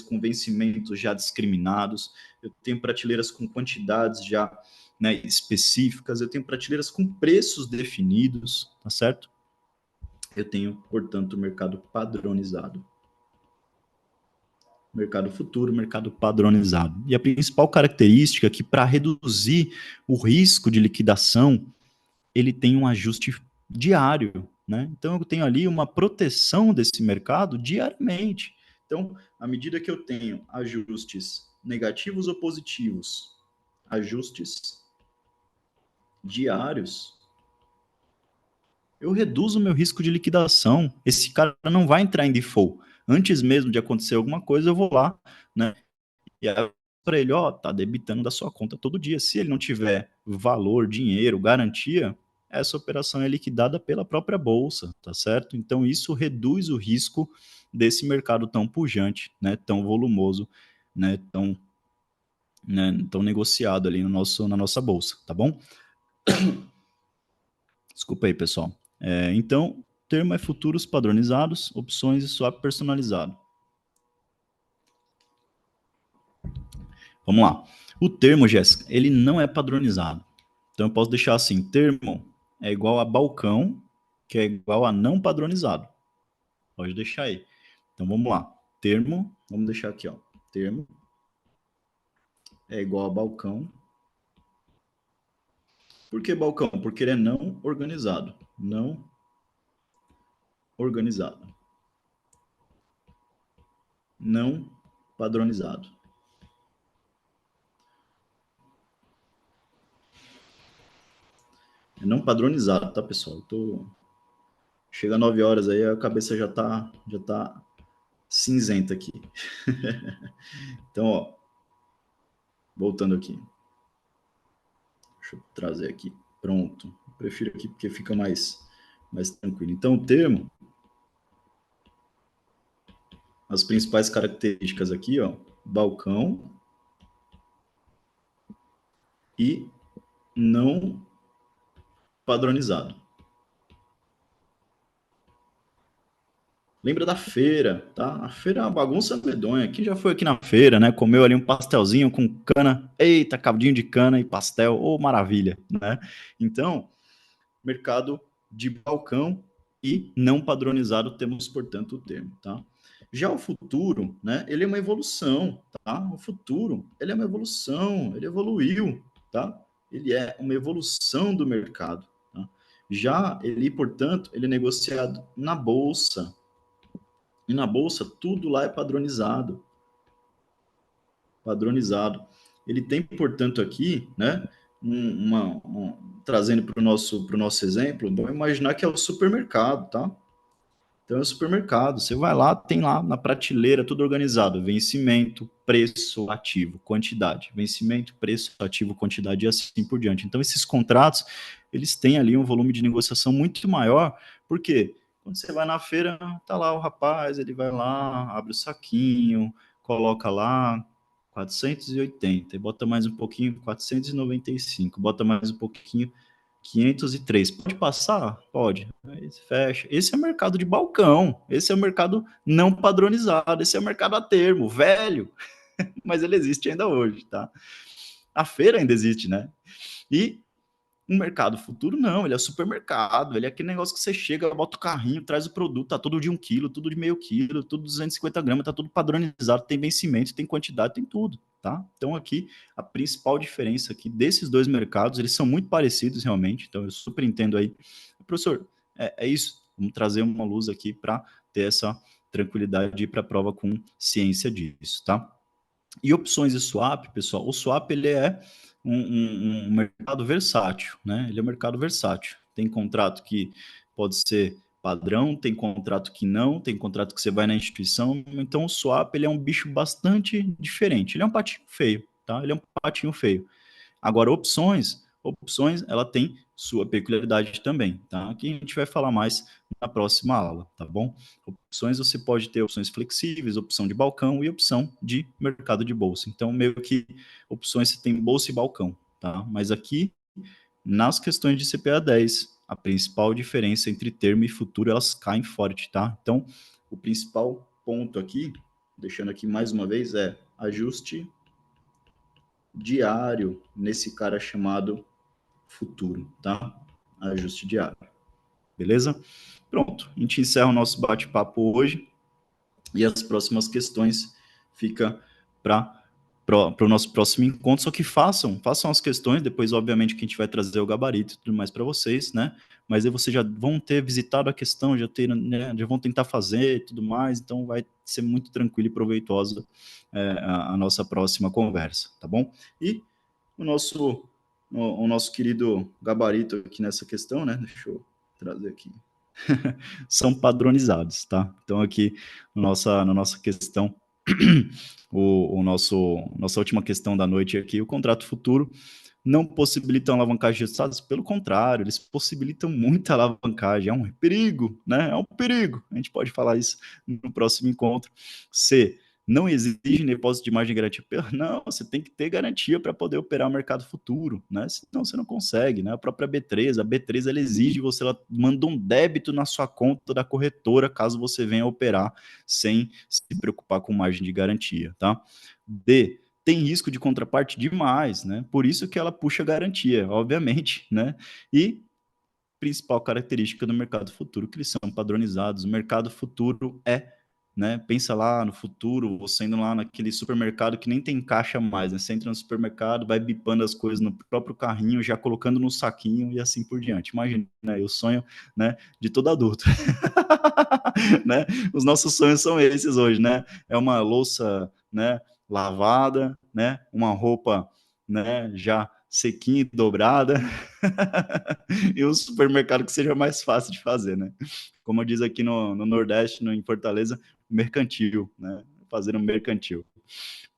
com vencimentos já discriminados, eu tenho prateleiras com quantidades já, né, específicas, eu tenho prateleiras com preços definidos, tá certo? Eu tenho, portanto, mercado padronizado. Mercado futuro, mercado padronizado. E a principal característica é que para reduzir o risco de liquidação ele tem um ajuste diário, né? Então eu tenho ali uma proteção desse mercado diariamente. Então, à medida que eu tenho ajustes negativos ou positivos, ajustes diários, eu reduzo o meu risco de liquidação. Esse cara não vai entrar em default. Antes mesmo de acontecer alguma coisa, eu vou lá, né? E aí para ele, ó, tá debitando da sua conta todo dia. Se ele não tiver valor, dinheiro, garantia, essa operação é liquidada pela própria bolsa, tá certo? Então isso reduz o risco desse mercado tão pujante, né, tão volumoso, né, tão né, então negociado ali na nossa bolsa, tá bom? Desculpa aí, pessoal. Então, termo é futuros padronizados, opções e swap personalizado. Vamos lá. O termo, Jéssica, ele não é padronizado. Então, eu posso deixar assim: termo é igual a balcão, que é igual a não padronizado. Pode deixar aí. Então, vamos lá. Termo, vamos deixar aqui, ó. Termo é igual a balcão. Por que balcão? Porque ele é não organizado. Não organizado. Não padronizado. É não padronizado, tá, pessoal? Chega 9 horas aí, a cabeça já tá cinzenta aqui. Então, ó, voltando aqui. Deixa eu trazer aqui. Pronto. Eu prefiro aqui porque fica mais tranquilo. Então, o termo, as principais características aqui, ó, balcão e não padronizado. Lembra da feira, tá? A feira é uma bagunça medonha. Quem já foi aqui na feira, né? Comeu ali um pastelzinho com cana. Eita, caldinho de cana e pastel. Ô, maravilha, né? Então, mercado de balcão e não padronizado, temos, portanto, o termo, tá? Já o futuro, né? Ele é uma evolução, tá? O futuro, ele é uma evolução, ele evoluiu, tá? Ele é uma evolução do mercado, tá? Já ele, portanto, ele é negociado na bolsa, e na bolsa, tudo lá é padronizado. Padronizado. Ele tem, portanto, aqui, né? Trazendo para o nosso exemplo, vamos imaginar que é o supermercado, tá? Então é o supermercado. Você vai lá, tem lá na prateleira tudo organizado: vencimento, preço, ativo, quantidade. Vencimento, preço, ativo, quantidade e assim por diante. Então esses contratos, eles têm ali um volume de negociação muito maior, porque quando você vai na feira, tá lá o rapaz, ele vai lá, abre o saquinho, coloca lá 480, e bota mais um pouquinho, 495, bota mais um pouquinho, 503. Pode passar? Pode. Aí fecha. Esse é o mercado de balcão. Esse é o mercado não padronizado. Esse é o mercado a termo, velho. Mas ele existe ainda hoje, tá? A feira ainda existe, né? E o mercado futuro, não. Ele é supermercado. Ele é aquele negócio que você chega, bota o carrinho, traz o produto, tá tudo de 1 quilo, tudo de meio quilo, tudo 250 gramas, tá tudo padronizado, tem vencimento, tem quantidade, tem tudo, tá? Então aqui, a principal diferença aqui desses dois mercados, eles são muito parecidos realmente, então eu super entendo aí. Professor, é isso. Vamos trazer uma luz aqui para ter essa tranquilidade de ir para a prova com ciência disso, tá? E opções e swap, pessoal, o swap ele é um mercado versátil, né? Ele é um mercado versátil. Tem contrato que pode ser padrão, tem contrato que não, tem contrato que você vai na instituição. Então o swap ele é um bicho bastante diferente. Ele é um patinho feio, tá? Ele é um patinho feio. Agora, opções, ela tem sua peculiaridade também, tá? Aqui a gente vai falar mais na próxima aula, tá bom? Opções, você pode ter opções flexíveis, opção de balcão e opção de mercado de bolsa. Então, meio que opções você tem bolsa e balcão, tá? Mas aqui, nas questões de CPA 10, a principal diferença entre termo e futuro, elas caem forte, tá? Então, o principal ponto aqui, deixando aqui mais uma vez, é ajuste diário nesse cara chamado futuro, tá? Ajuste diário. Beleza? Pronto, a gente encerra o nosso bate-papo hoje e as próximas questões fica para o nosso próximo encontro, só que façam as questões, depois obviamente que a gente vai trazer o gabarito e tudo mais para vocês, né? Mas aí vocês já vão ter visitado a questão, já vão tentar fazer e tudo mais, então vai ser muito tranquilo e proveitosa a nossa próxima conversa, tá bom? E o nosso querido gabarito aqui nessa questão, né? Deixa eu trazer aqui. São padronizados, tá? Então aqui na nossa questão, nossa última questão da noite aqui, o contrato futuro não possibilitam alavancagem de resultados, pelo contrário, eles possibilitam muita alavancagem, é um perigo, né? É um perigo. A gente pode falar isso no próximo encontro. C, Não exige depósito de margem de garantia. Não, você tem que ter garantia para poder operar o mercado futuro, né? Senão você não consegue, né? A própria B3, a B3 ela exige você, ela manda um débito na sua conta da corretora caso você venha operar sem se preocupar com margem de garantia, tá? D, tem risco de contraparte demais, né? Por isso que ela puxa garantia, obviamente, né? E principal característica do mercado futuro, que eles são padronizados. O mercado futuro né? Pensa lá no futuro, você indo lá naquele supermercado que nem tem caixa mais, né? Você entra no supermercado, vai bipando as coisas no próprio carrinho, já colocando no saquinho e assim por diante. Imagina, né? O sonho, né, de todo adulto. Né? Os nossos sonhos são esses hoje, né? É uma louça, né, lavada, né? Uma roupa, né, já sequinha e dobrada. E um supermercado que seja mais fácil de fazer, né? Como diz aqui no Nordeste, em Fortaleza, mercantil, né? Fazer um mercantil.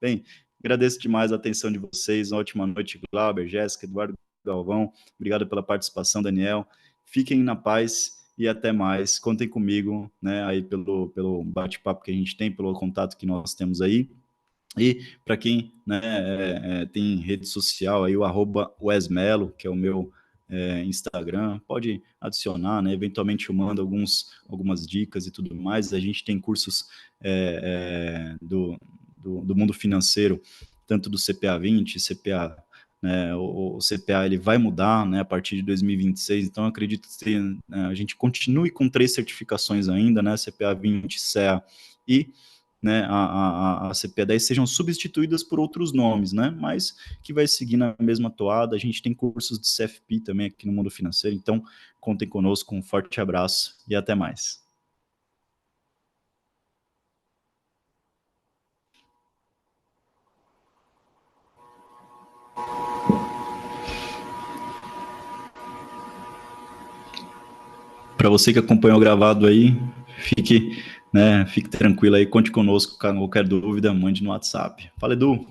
Bem, agradeço demais a atenção de vocês. Uma ótima noite, Glauber, Jéssica, Eduardo Galvão. Obrigado pela participação, Daniel. Fiquem na paz e até mais. Contem comigo, né, aí pelo bate-papo que a gente tem, pelo contato que nós temos aí. E para quem, né, tem rede social, aí o @wesmelo, que é o meu Instagram, pode adicionar, né? Eventualmente eu mando algumas dicas e tudo mais. A gente tem cursos do mundo financeiro, tanto do CPA 20, CPA, né, o CPA ele vai mudar, né, a partir de 2026, então eu acredito que a gente continue com 3 certificações ainda, né, CPA 20, CEA e, né, a CPA 10 sejam substituídas por outros nomes, né, mas que vai seguir na mesma toada. A gente tem cursos de CFP também aqui no mundo financeiro, então contem conosco, um forte abraço e até mais. Para você que acompanhou o gravado aí, fique tranquilo aí, conte conosco, qualquer dúvida, mande no WhatsApp. Fala, Edu!